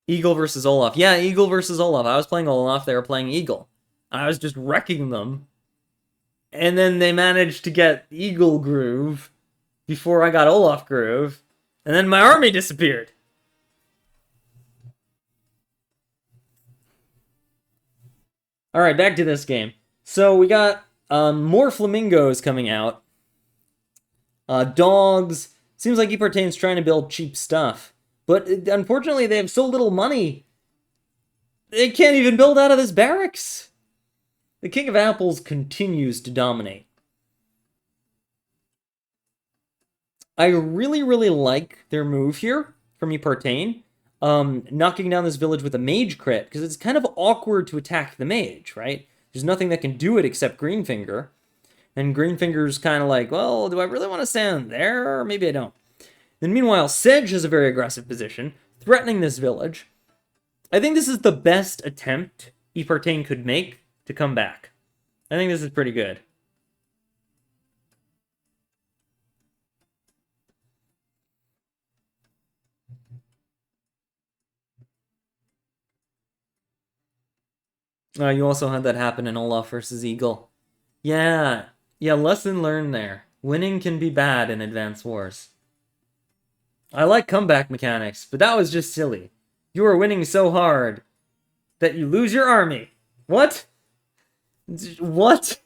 Eagle versus Olaf. Yeah, Eagle versus Olaf. I was playing Olaf, they were playing Eagle. I was just wrecking them. And then they managed to get Eagle groove before I got Olaf groove. And then my army disappeared. Alright, back to this game. So we got more flamingos coming out. Dogs. Seems like Epartane's trying to build cheap stuff. But unfortunately, they have so little money. They can't even build out of this barracks. The King of Apples continues to dominate. I really, really like their move here from Epartane. Knocking down this village with a mage crit, because it's kind of awkward to attack the mage, right? There's nothing that can do it except Greenfinger. And Greenfinger's kind of like, well, do I really want to stand there? Or maybe I don't. Then meanwhile, Sedge has a very aggressive position, threatening this village. I think this is the best attempt Epartane could make to come back. I think this is pretty good. You also had that happen in Olaf versus Eagle. Yeah, lesson learned there. Winning can be bad in Advance Wars. I like comeback mechanics, but that was just silly. You are winning so hard that you lose your army. What? What?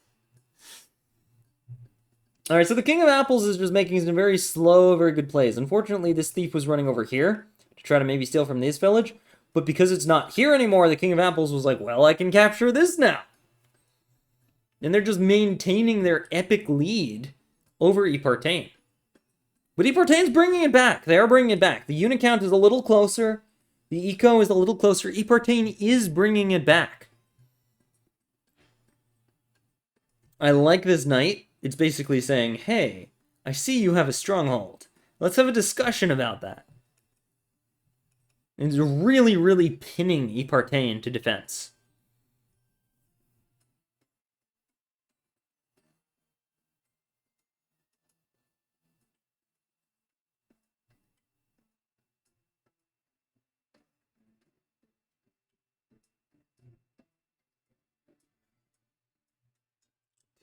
Alright, so the King of Apples is just making some very slow, very good plays. Unfortunately, this thief was running over here to try to maybe steal from this village. But because it's not here anymore, the King of Apples was like, well, I can capture this now. And they're just maintaining their epic lead over Epartane. But Epartane's bringing it back. They are bringing it back. The unit count is a little closer. The eco is a little closer. Epartane is bringing it back. I like this knight. It's basically saying, hey, I see you have a stronghold. Let's have a discussion about that. And it's really, really pinning Epartane to defense.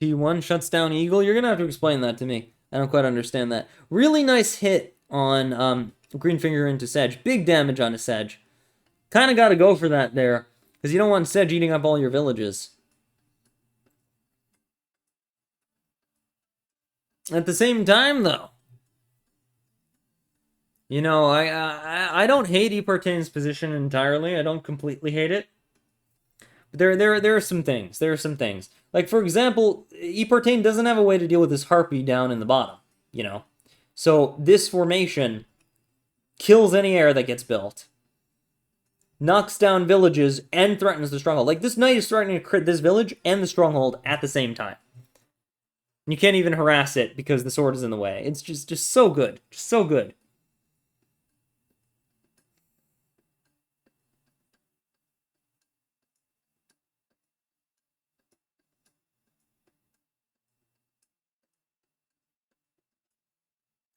T1 shuts down Eagle? You're going to have to explain that to me. I don't quite understand that. Really nice hit on Greenfinger into Sedge. Big damage on a Sedge. Kind of got to go for that there, because you don't want Sedge eating up all your villages. At the same time, though, you know, I don't hate Epartane's position entirely. I don't completely hate it. But there are some things. There are some things. Like, for example, Epartane doesn't have a way to deal with this Harpy down in the bottom, you know? So this formation kills any air that gets built, knocks down villages, and threatens the stronghold. Like, this knight is threatening to crit this village and the stronghold at the same time. And you can't even harass it because the sword is in the way. It's just so good. Just so good.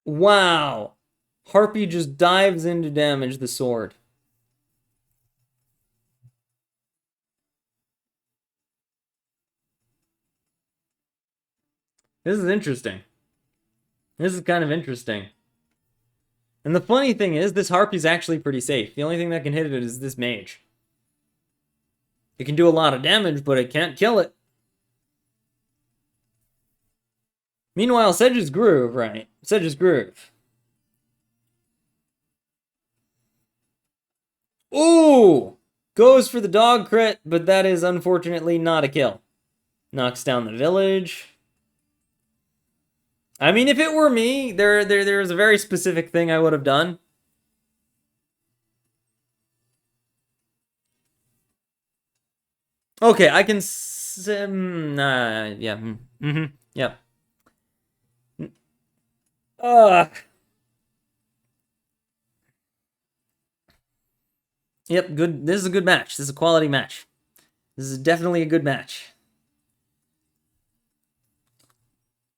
Wow. Harpy just dives in to damage the sword. This is interesting. This is kind of interesting. And the funny thing is, this Harpy's actually pretty safe. The only thing that can hit it is this mage. It can do a lot of damage, but it can't kill it. Meanwhile, Sedge's Groove, right? Sedge's Groove. Ooh! Goes for the dog crit, but that is unfortunately not a kill. Knocks down the village. I mean, if it were me, there's a very specific thing I would have done. Okay, I can... yeah. Yep. Yep, good. This is a good match. This is a quality match. This is definitely a good match.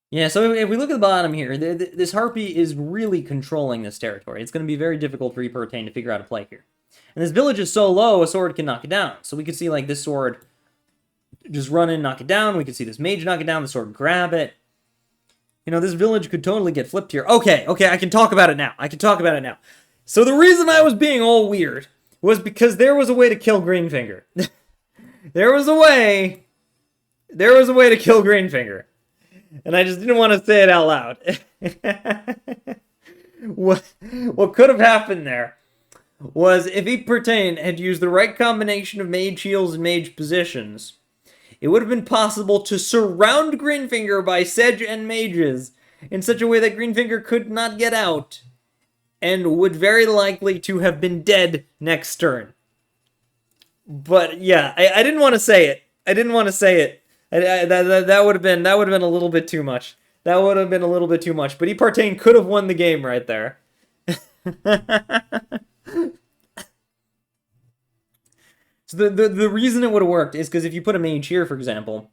Yeah, so if we look at the bottom here, this Harpy is really controlling this territory. It's going to be very difficult for Epertain to figure out a play here. And this village is so low, a sword can knock it down. So we could see, like, this sword just run in, knock it down. We could see this mage knock it down, the sword grab it. You know, this village could totally get flipped here. Okay, I can talk about it now. So the reason I was being all weird was because there was a way to kill Greenfinger. There was a way to kill Greenfinger. And I just didn't want to say it out loud. What could have happened there was if Epertain had used the right combination of mage heals and mage positions, it would have been possible to surround Greenfinger by Sedge and mages in such a way that Greenfinger could not get out and would very likely to have been dead next turn. But yeah, I didn't want to say it. That would have been a little bit too much. But Epertain could have won the game right there. So the reason it would have worked is because if you put a mage here, for example,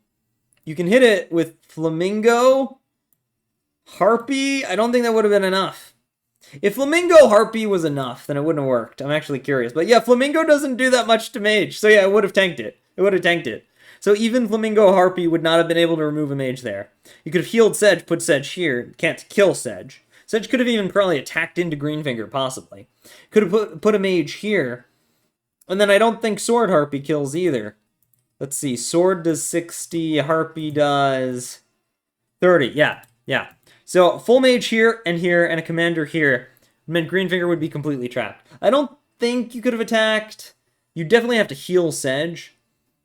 you can hit it with Flamingo, Harpy. I don't think that would have been enough. If Flamingo Harpy was enough, then it wouldn't have worked. I'm actually curious. But yeah, Flamingo doesn't do that much to mage. So yeah, it would have tanked it. So even Flamingo Harpy would not have been able to remove a mage there. You could have healed Sedge, put Sedge here. Can't kill Sedge. Sedge could have even probably attacked into Greenfinger, possibly. Could have put a mage here. And then I don't think Sword Harpy kills either. Let's see. Sword does 60. Harpy does 30. Yeah. So full mage here, and a commander here meant Greenfinger would be completely trapped. I don't think you could have attacked. You definitely have to heal Sedge.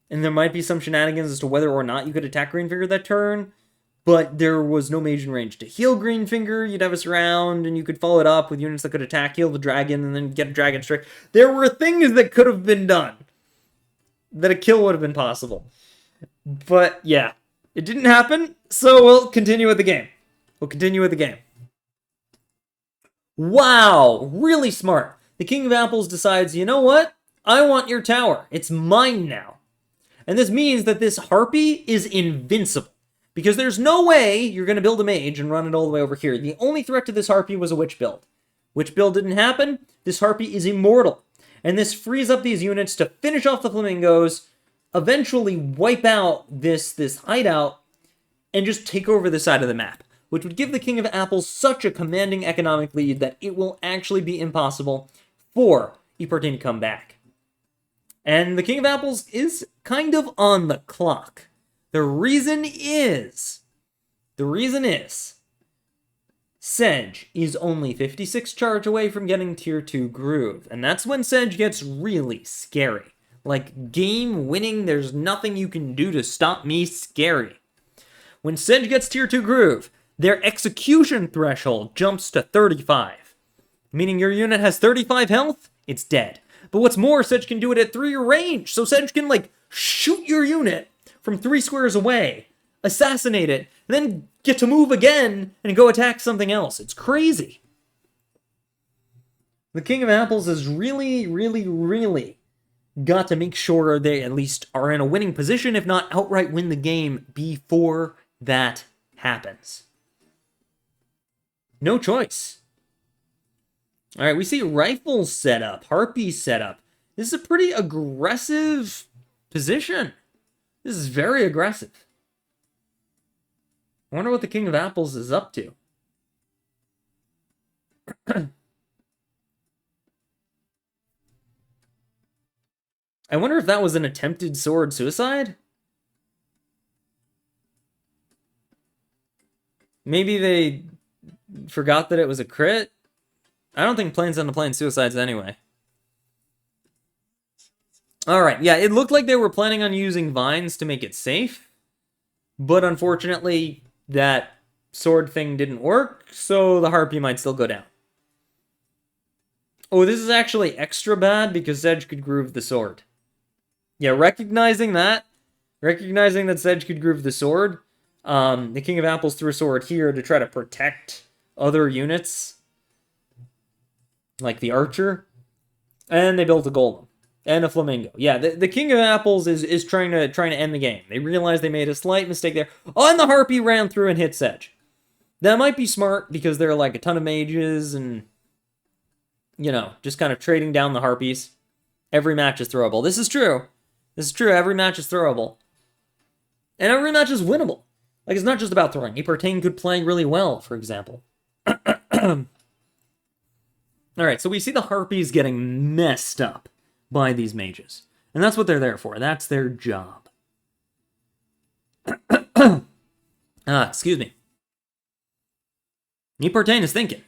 And there might be some shenanigans as to whether or not you could attack Greenfinger that turn. But there was no mage in range to heal Greenfinger. You'd have a surround, and you could follow it up with units that could attack, heal the dragon, and then get a dragon strike. There were things that could have been done. That a kill would have been possible. But, yeah. It didn't happen, so we'll continue with the game. Wow! Really smart. The King of Apples decides, you know what? I want your tower. It's mine now. And this means that this Harpy is invincible. Because there's no way you're going to build a mage and run it all the way over here. The only threat to this Harpy was a witch build. Witch build didn't happen. This Harpy is immortal. And this frees up these units to finish off the flamingos, eventually wipe out this hideout, and just take over the side of the map. Which would give the King of Apples such a commanding economic lead that it will actually be impossible for Epertain to come back. And the King of Apples is kind of on the clock. The reason is, Sedge is only 56 charge away from getting tier 2 Groove. And that's when Sedge gets really scary. Like, game winning, there's nothing you can do to stop me scary. When Sedge gets tier 2 Groove, their execution threshold jumps to 35. Meaning your unit has 35 health, it's dead. But what's more, Sedge can do it at 3 range. So Sedge can, like, shoot your unit from 3 squares away, assassinate it, and then get to move again and go attack something else. It's crazy. The King of Apples has really got to make sure they at least are in a winning position, if not outright win the game before that happens. No choice. All right, we see rifles set up, Harpies set up. This is a pretty aggressive position. This is very aggressive. I wonder what the King of Apples is up to. I wonder if that was an attempted sword suicide? Maybe they forgot that it was a crit? I don't think planes on the plane suicides anyway. Alright, yeah, it looked like they were planning on using vines to make it safe. But unfortunately, that sword thing didn't work, so the Harpy might still go down. Oh, this is actually extra bad because Sedge could groove the sword. Yeah, recognizing that Sedge could groove the sword, the King of Apples threw a sword here to try to protect other units, like the archer, and they built a golem and a flamingo. Yeah, the King of Apples is trying to end the game. They realized they made a slight mistake there. Oh, and the Harpy ran through and hit Sedge. That might be smart because there are like a ton of mages and, you know, just kind of trading down the Harpies. Every match is throwable. This is true. This is true. Every match is throwable. And every match is winnable. Like, it's not just about throwing. Ipartain could play really well, for example. Alright, so we see the Harpies getting messed up by these mages. And that's what they're there for. That's their job. Excuse me. Ipartain is thinking.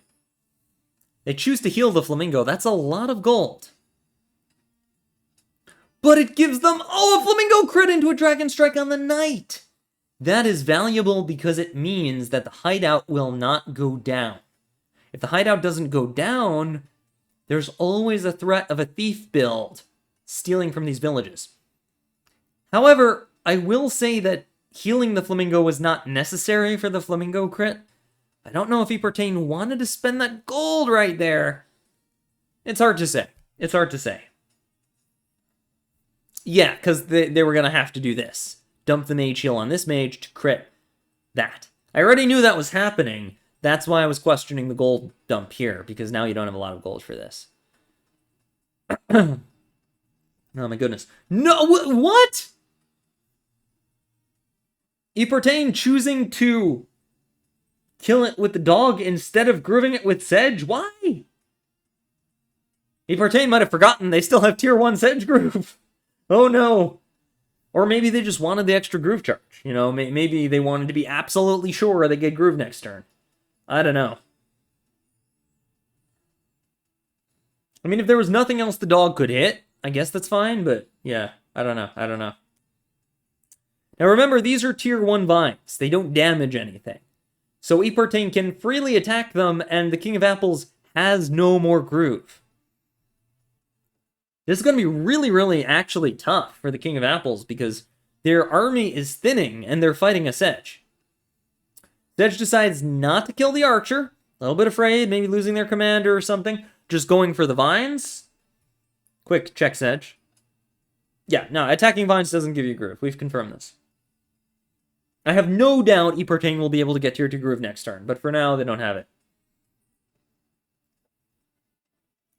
They choose to heal the flamingo. That's a lot of gold. But it gives them, a flamingo crit into a dragon strike on the knight. That is valuable because it means that the hideout will not go down. If the hideout doesn't go down, there's always a threat of a thief build stealing from these villages. However, I will say that healing the flamingo was not necessary for the flamingo crit. I don't know if Ipartain wanted to spend that gold right there. It's hard to say. It's hard to say. Yeah, because they were going to have to do this. Dump the mage heal on this mage to crit that. I already knew that was happening. That's why I was questioning the gold dump here, because now you don't have a lot of gold for this. Oh my goodness. No, what? Ipartain choosing to kill it with the dog instead of grooving it with Sedge? Why? Ipartain might have forgotten they still have tier 1 Sedge groove. Oh no. Or maybe they just wanted the extra groove charge. You know, maybe they wanted to be absolutely sure they get groove next turn. I don't know. I mean, if there was nothing else the dog could hit, I guess that's fine, but yeah, I don't know. Now remember, these are tier 1 vines. They don't damage anything. So Ipartain can freely attack them, and the King of Apples has no more groove. This is going to be really, really actually tough for the King of Apples because their army is thinning and they're fighting a Sedge. Sedge decides not to kill the archer. A little bit afraid, maybe losing their commander or something. Just going for the vines. Quick, check Sedge. Yeah, no, attacking vines doesn't give you groove. We've confirmed this. I have no doubt Ipartain will be able to get tier 2 groove next turn, but for now, they don't have it.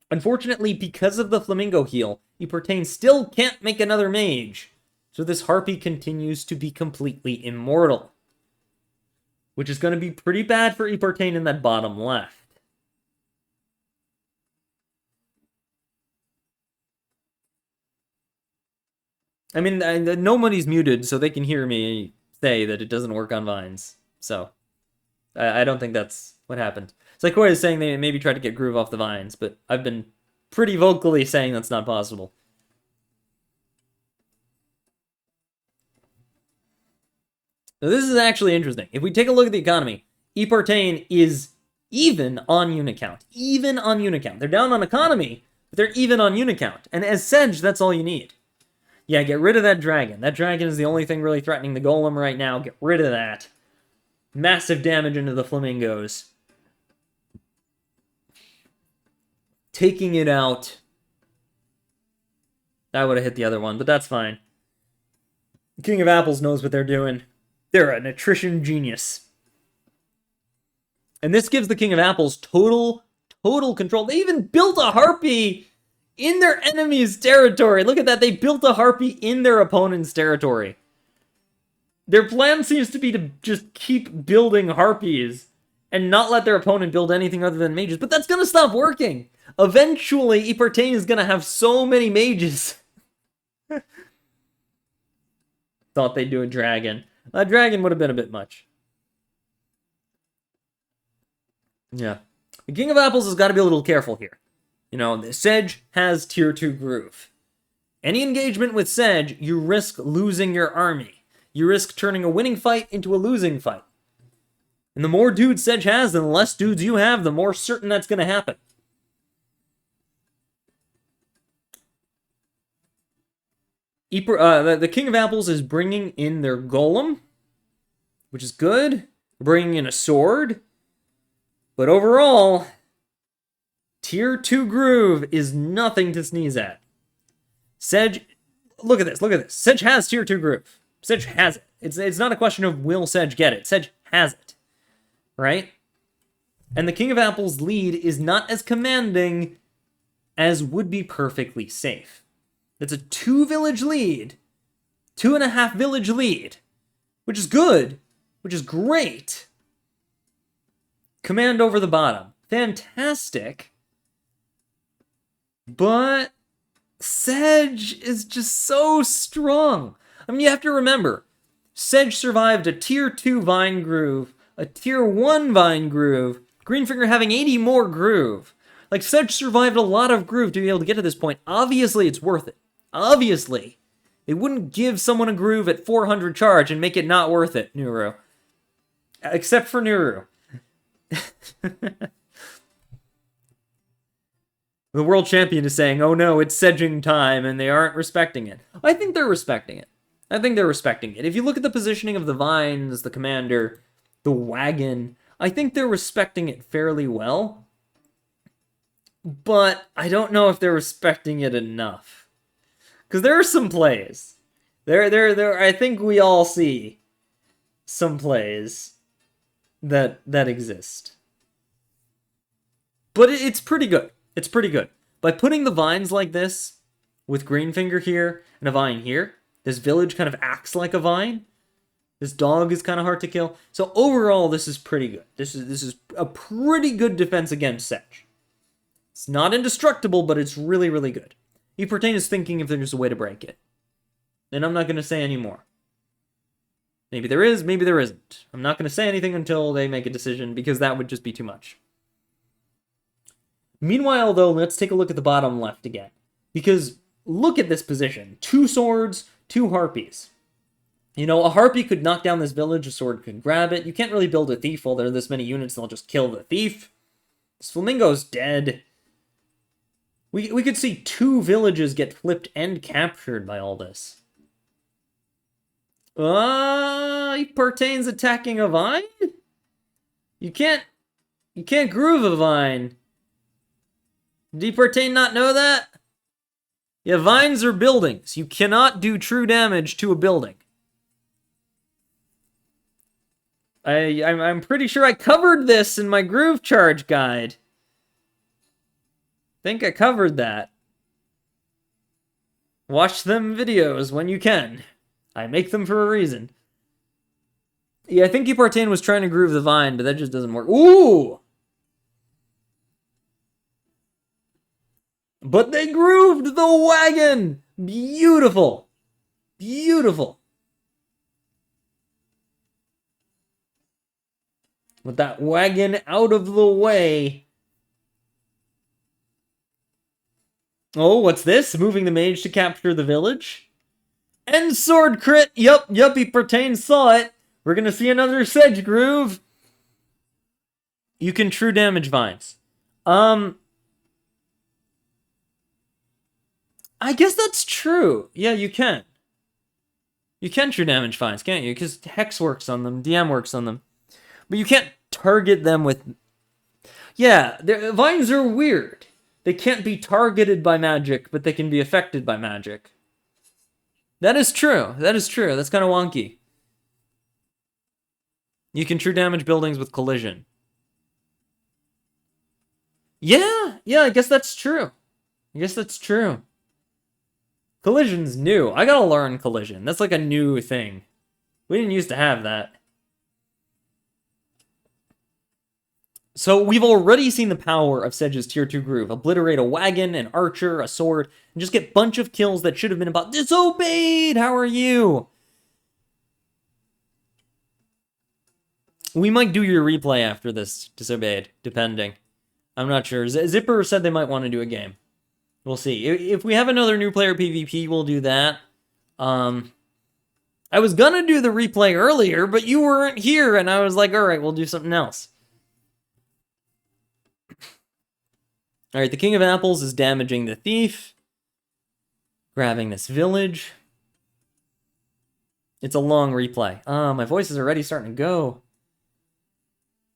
Unfortunately, because of the flamingo heal, Ipartain still can't make another mage, so this Harpy continues to be completely immortal. Which is going to be pretty bad for Ipartain in that bottom left. I mean, nobody's muted, so they can hear me say that it doesn't work on vines. So, I don't think that's what happened. Psychoi is saying they maybe tried to get groove off the vines, but I've been pretty vocally saying that's not possible. So this is actually interesting. If we take a look at the economy, Ipartain is even on unit count. Even on unit count. They're down on economy, but they're even on unit count. And as Sedge, that's all you need. Yeah, get rid of that dragon. That dragon is the only thing really threatening the golem right now. Get rid of that. Massive damage into the flamingos. Taking it out. I would have hit the other one, but that's fine. King of Apples knows what they're doing. They're an attrition genius. And this gives the King of Apples total control. They even built a Harpy in their enemy's territory. Look at that. They built a Harpy in their opponent's territory. Their plan seems to be to just keep building Harpies and not let their opponent build anything other than mages. But that's going to stop working. Eventually, Ipartain is going to have so many mages. Thought they'd do a dragon. A dragon would have been a bit much. Yeah. The King of Apples has got to be a little careful here. You know, Sedge has tier 2 groove. Any engagement with Sedge, you risk losing your army. You risk turning a winning fight into a losing fight. And the more dudes Sedge has, and the less dudes you have, the more certain that's going to happen. The King of Apples is bringing in their golem, which is good. Bringing in a sword. But overall, tier 2 groove is nothing to sneeze at. Sedge, look at this, look at this. Sedge has tier 2 groove. Sedge has it. It's not a question of will Sedge get it. Sedge has it. Right? And the King of Apples lead is not as commanding as would be perfectly safe. It's a 2-village lead. 2.5 village lead. Which is good. Which is great. Command over the bottom. Fantastic. But Sedge is just so strong. I mean, you have to remember, Sedge survived a tier 2 Vine Groove, a tier 1 Vine Groove, Greenfinger having 80 more Groove. Like, Sedge survived a lot of Groove to be able to get to this point. Obviously, it's worth it. Obviously. It wouldn't give someone a Groove at 400 charge and make it not worth it, Nuru. Except for Nuru. The world champion is saying, oh no, it's sedging time, and they aren't respecting it. I think they're respecting it. I think they're respecting it. If you look at the positioning of the vines, the commander, the wagon, I think they're respecting it fairly well. But I don't know if they're respecting it enough. Because there are some plays. I think we all see some plays that exist. But it's pretty good. It's pretty good. By putting the vines like this, with Greenfinger here and a vine here, this village kind of acts like a vine. This dog is kind of hard to kill. So overall, this is pretty good. This is a pretty good defense against Sedge. It's not indestructible, but it's really, really good. Epertain is thinking if there's a way to break it. And I'm not going to say any more. Maybe there is, maybe there isn't. I'm not going to say anything until they make a decision, because that would just be too much. Meanwhile, though, let's take a look at the bottom left again. Because look at this position. 2 swords, 2 harpies. You know, a harpy could knock down this village, a sword could grab it. You can't really build a thief while there are this many units, they'll just kill the thief. This flamingo's dead. We could see 2 villages get flipped and captured by all this. Epertain's attacking a vine? You can't groove a vine. Did Epertain not know that? Yeah, vines are buildings. You cannot do true damage to a building. I'm pretty sure I covered this in my groove charge guide. I think I covered that. Watch them videos when you can. I make them for a reason. Yeah, I think Epertain was trying to groove the vine, but that just doesn't work. Ooh! But they grooved the wagon! Beautiful! Beautiful! With that wagon out of the way. Oh, what's this? Moving the mage to capture the village? And sword crit! Yup, Epertain saw it. We're gonna see another Sedge groove. You can true damage vines. I guess that's true. Yeah, you can. You can true damage vines, can't you? Because Hex works on them, DM works on them. But you can't target them with... Yeah, vines are weird. They can't be targeted by magic, but they can be affected by magic. That is true. That is true. That's kind of wonky. You can true damage buildings with collision. Yeah, I guess that's true. I guess that's true. Collision's new. I gotta learn collision. That's like a new thing. We didn't used to have that. So we've already seen the power of Sedge's tier 2 groove. Obliterate a wagon, an archer, a sword, and just get a bunch of kills that should have been about disobeyed. How are you? We might do your replay after this, Disobeyed, depending. I'm not sure. Zipper said they might want to do a game. We'll see. If we have another new player PvP, we'll do that. I was gonna do the replay earlier, but you weren't here, and I was like, alright, we'll do something else. Alright, the King of Apples is damaging the thief. Grabbing this village. It's a long replay. My voice is already starting to go.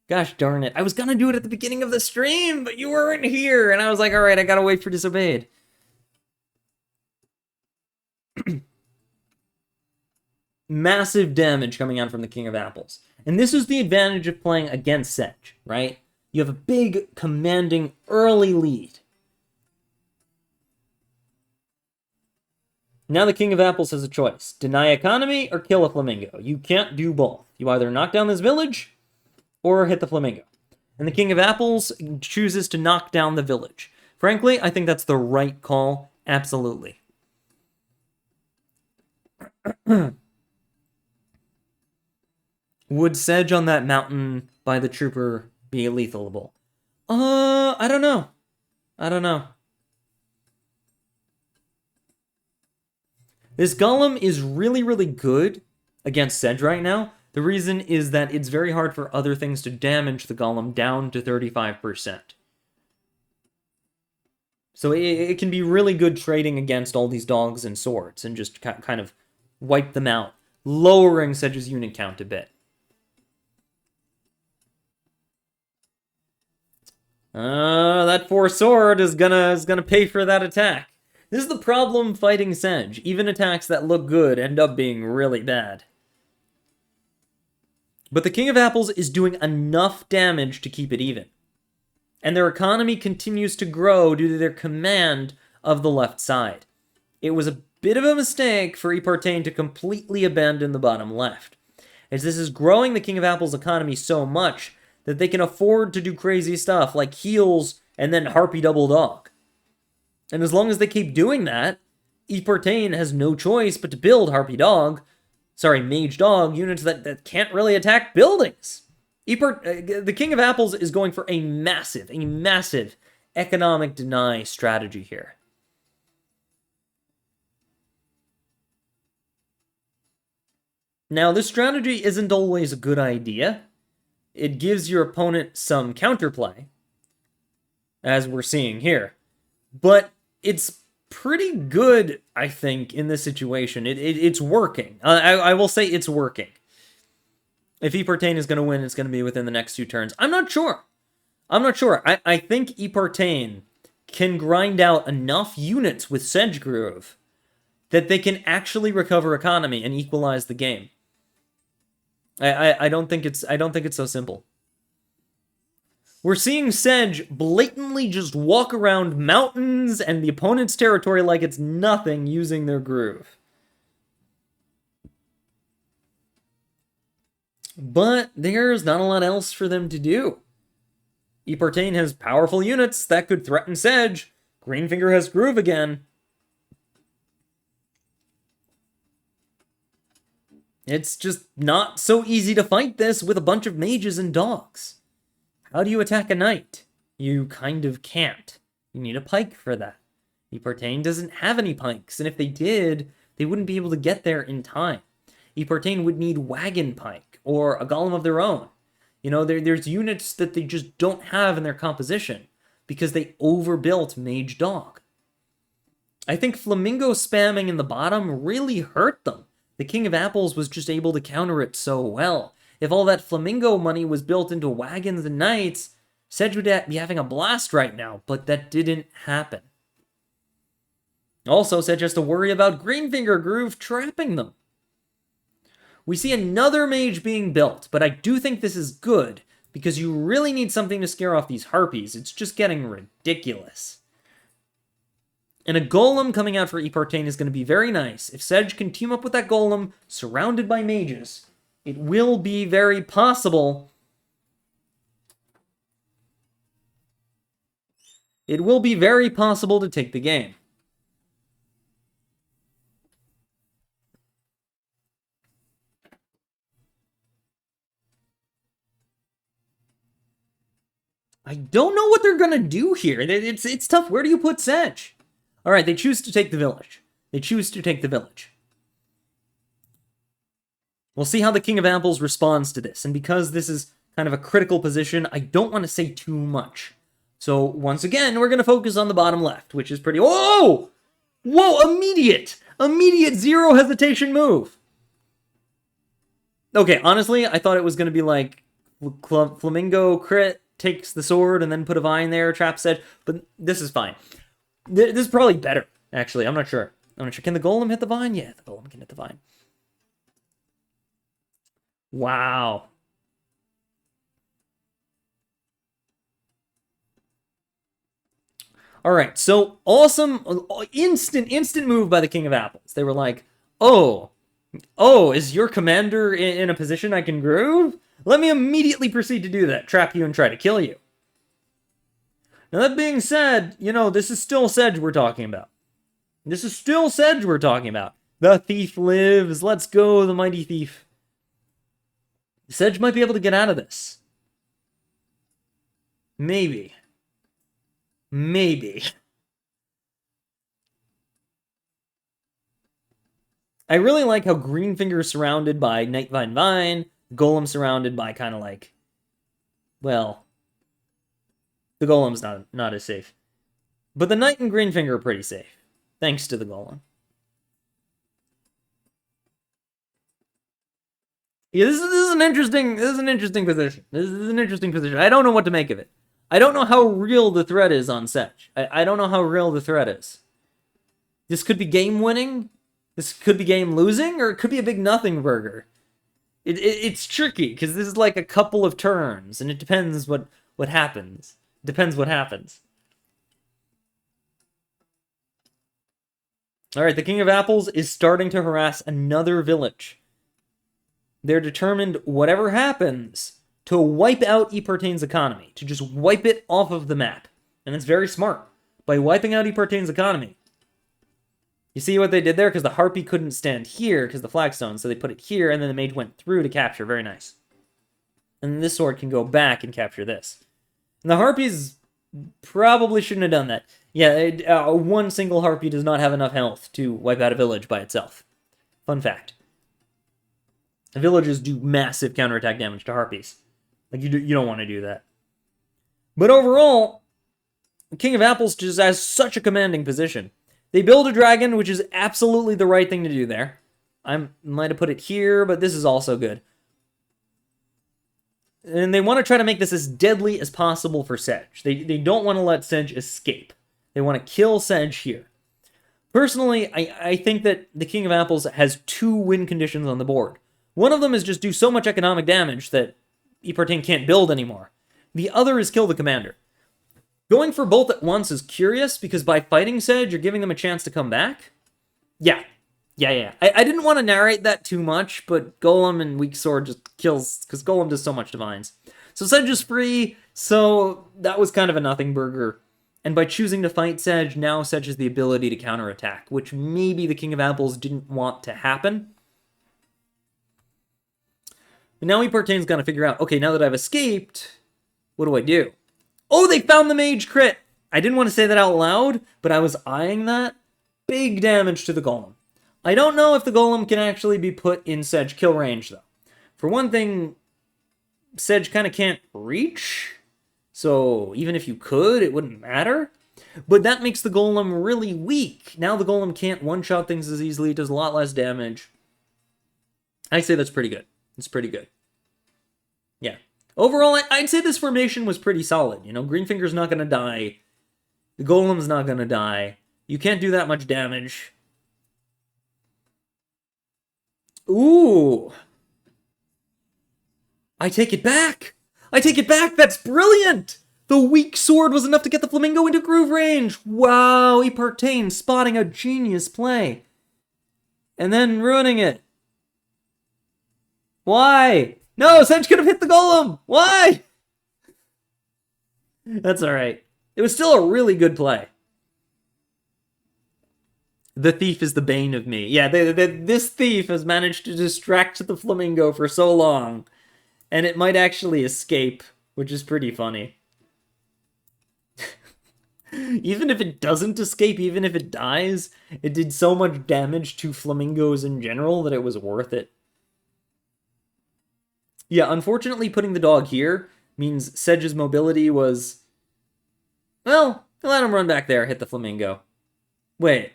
Gosh darn it. I was gonna do it at the beginning of the stream, but you weren't here, and I was like, alright, I gotta wait for Disobeyed. Massive damage coming out from the King of Apples. And this is the advantage of playing against Sedge, right? You have a big, commanding, early lead. Now the King of Apples has a choice. Deny economy or kill a flamingo. You can't do both. You either knock down this village or hit the flamingo. And the King of Apples chooses to knock down the village. Frankly, I think that's the right call. Absolutely. Would Sedge on that mountain by the trooper be lethalable? I don't know. I don't know. This golem is really, really good against Sedge right now. The reason is that it's very hard for other things to damage the golem down to 35%. So it can be really good trading against all these dogs and swords and just kind of wipe them out, lowering Sedge's unit count a bit. That 4 sword is gonna pay for that attack. This is the problem fighting Sedge. Even attacks that look good end up being really bad. But the King of Apples is doing enough damage to keep it even. And their economy continues to grow due to their command of the left side. It was a bit of a mistake for Epartane to completely abandon the bottom left, as this is growing the King of Apples' economy so much that they can afford to do crazy stuff like heals and then Harpy double dog. And as long as they keep doing that, Epartane has no choice but to build Mage Dog units that can't really attack buildings. The King of Apples is going for a massive economic deny strategy here. Now, this strategy isn't always a good idea. It gives your opponent some counterplay, as we're seeing here. But it's pretty good, I think, in this situation. It's working. I will say it's working. If Epartane is going to win, it's going to be within the next 2 turns. I'm not sure. I think Epartane can grind out enough units with Sedgegroove that they can actually recover economy and equalize the game. I don't think it's so simple. We're seeing Sedge blatantly just walk around mountains and the opponent's territory like it's nothing using their groove. But there's not a lot else for them to do. Epartane has powerful units that could threaten Sedge. Greenfinger has groove again. It's just not so easy to fight this with a bunch of mages and dogs. How do you attack a knight? You kind of can't. You need a pike for that. Epartane doesn't have any pikes, and if they did, they wouldn't be able to get there in time. Epartane would need wagon pike, or a golem of their own. You know, there's units that they just don't have in their composition, because they overbuilt Mage Dog. I think Flamingo spamming in the bottom really hurt them. The King of Apples was just able to counter it so well. If all that Flamingo money was built into wagons and knights, Sedge would be having a blast right now, but that didn't happen. Also, Sedge has to worry about Greenfinger Groove trapping them. We see another mage being built, but I do think this is good, because you really need something to scare off these harpies. It's just getting ridiculous. And a golem coming out for Epartane is going to be very nice. If Sedge can team up with that golem, surrounded by mages, it will be very possible. It will be very possible to take the game. I don't know what they're gonna do here. It's tough. Where do you put Sedge? All right, they choose to take the village. They choose to take the village. We'll see how the King of Apples responds to this. And because this is kind of a critical position, I don't want to say too much. So once again, we're going to focus on the bottom left, which is pretty... Whoa! Whoa, immediate! Immediate zero hesitation move. Okay, honestly, I thought it was going to be like Flamingo crit, takes the sword, and then put a vine there, trap Sedge. But this is fine. This is probably better, actually. I'm not sure. Can the golem hit the vine? Yeah, the golem can hit the vine. Wow. All right, so awesome, instant move by the King of Apples. They were like, oh, is your commander in a position I can groove? Let me immediately proceed to do that, trap you and try to kill you. Now that being said, you know, this is still Sedge we're talking about. This is still Sedge we're talking about. The thief lives, let's go, the mighty thief. Sedge might be able to get out of this. Maybe. Maybe. I really like how Greenfinger is surrounded by Nightvine Vine, Golem surrounded by kind of like... Well... The Golem's not as safe. But the Knight and Greenfinger are pretty safe. Thanks to the Golem. Yeah, this is an interesting position. This is an interesting position. I don't know what to make of it. I don't know how real the threat is on Sedge. I don't know how real the threat is. This could be game winning. This could be game losing, or it could be a big nothing burger. It's tricky because this is like a couple of turns, and it depends what happens. Depends what happens. All right, the King of Apples is starting to harass another village. They're determined, whatever happens, to wipe out Epartane's economy, to just wipe it off of the map. And it's very smart. By wiping out Epartane's economy. You see what they did there? Because the Harpy couldn't stand here because the flagstone, so they put it here, and then the mage went through to capture. Very nice. And this sword can go back and capture this. And the Harpies probably shouldn't have done that. Yeah, one single Harpy does not have enough health to wipe out a village by itself. Fun fact. Villages do massive counterattack damage to Harpies. Like, you don't want to do that. But overall, the King of Apples just has such a commanding position. They build a dragon, which is absolutely the right thing to do there. I might have put it here, but this is also good. And they want to try to make this as deadly as possible for Sedge. They don't want to let Sedge escape. They want to kill Sedge here. Personally, I think that the King of Apples has two win conditions on the board. One of them is just do so much economic damage that Epartane can't build anymore. The other is kill the commander. Going for both at once is curious, because by fighting Sedge, you're giving them a chance to come back. Yeah. I didn't want to narrate that too much, but Golem and Weak Sword just kills, because Golem does so much Divines. So Sedge is free, so that was kind of a nothing burger. And by choosing to fight Sedge, now Sedge has the ability to counterattack, which maybe the King of Apples didn't want to happen. But now Epartane's got to figure out, okay, now that I've escaped, what do I do? Oh, they found the mage crit! I didn't want to say that out loud, but I was eyeing that. Big damage to the Golem. I don't know if the Golem can actually be put in Sedge kill range, though. For one thing, Sedge kind of can't reach, so even if you could, it wouldn't matter. But that makes the Golem really weak. Now the Golem can't one-shot things as easily, it does a lot less damage. I say that's pretty good. It's pretty good. Yeah. Overall, I'd say this formation was pretty solid. You know, Greenfinger's not going to die. The Golem's not going to die. You can't do that much damage. Ooh. I take it back. I take it back. That's brilliant. The weak sword was enough to get the Flamingo into groove range. Wow, Epartane spotting a genius play. And then ruining it. Why? No, Sedge could have hit the Golem. Why? That's alright. It was still a really good play. The thief is the bane of me. Yeah, this thief has managed to distract the Flamingo for so long. And it might actually escape, which is pretty funny. Even if it doesn't escape, even if it dies, it did so much damage to flamingos in general that it was worth it. Yeah, unfortunately, putting the dog here means Sedge's mobility was... Well, let him run back there, hit the flamingo. Wait.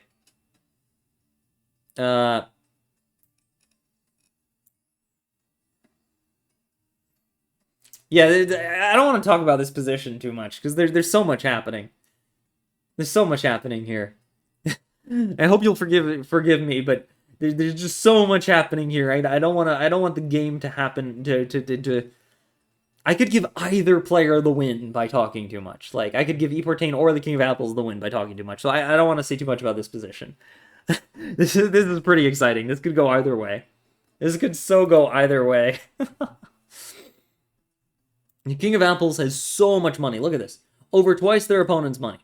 Yeah, I don't want to talk about this position too much, because there's so much happening. There's so much happening here. I hope you'll forgive me, but there's just so much happening here. I don't want the game to happen to I could give either player the win by talking too much. Like, I could give Eportane or the King of Apples the win by talking too much. So I don't want to say too much about this position. This is pretty exciting. This could go either way. This could so go either way. The King of Apples has so much money. Look at this. Over twice their opponent's money.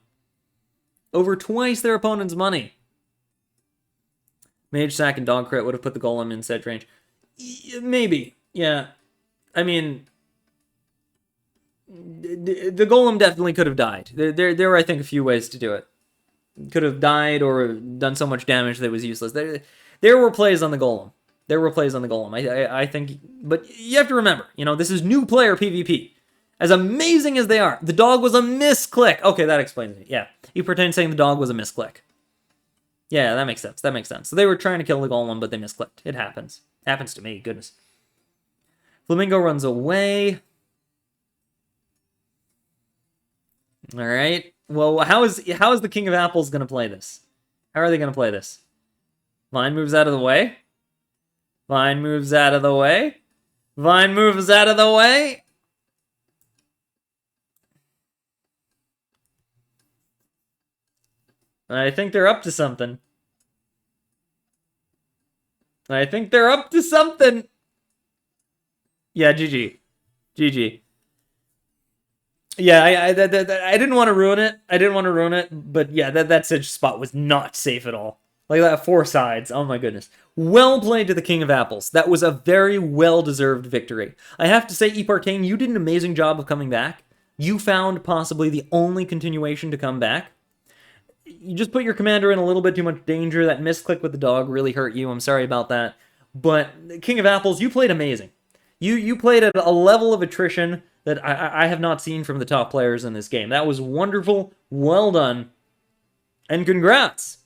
Over twice their opponent's money. Mage Sack and Dog Crit would have put the Golem in Sedge range. Maybe. Yeah. I mean... The Golem definitely could have died. There were, I think, a few ways to do it. Could have died or done so much damage that it was useless. There were plays on the Golem. There were plays on the Golem. I think... But you have to remember, you know, this is new player PvP. As amazing as they are, the dog was a misclick. Okay, that explains it. Yeah. You pretend saying the dog was a misclick. Yeah, that makes sense. That makes sense. So they were trying to kill the Golem, but they misclicked. It happens. Happens to me. Goodness. Flamingo runs away. All right. Well, how is the King of Apples going to play this? How are they going to play this? Vine moves out of the way. Vine moves out of the way. Vine moves out of the way. I think they're up to something. I think they're up to something. Yeah, GG. GG. Yeah, I didn't want to ruin it. I didn't want to ruin it, but yeah, that Sedge spot was not safe at all. Like that, 4 sides. Oh my goodness. Well played to the King of Apples. That was a very well-deserved victory. I have to say, Eportane, you did an amazing job of coming back. You found possibly the only continuation to come back. You just put your commander in a little bit too much danger. That misclick with the dog really hurt you. I'm sorry about that. But King of Apples, you played amazing. You played at a level of attrition that I have not seen from the top players in this game. That was wonderful. Well done. And congrats.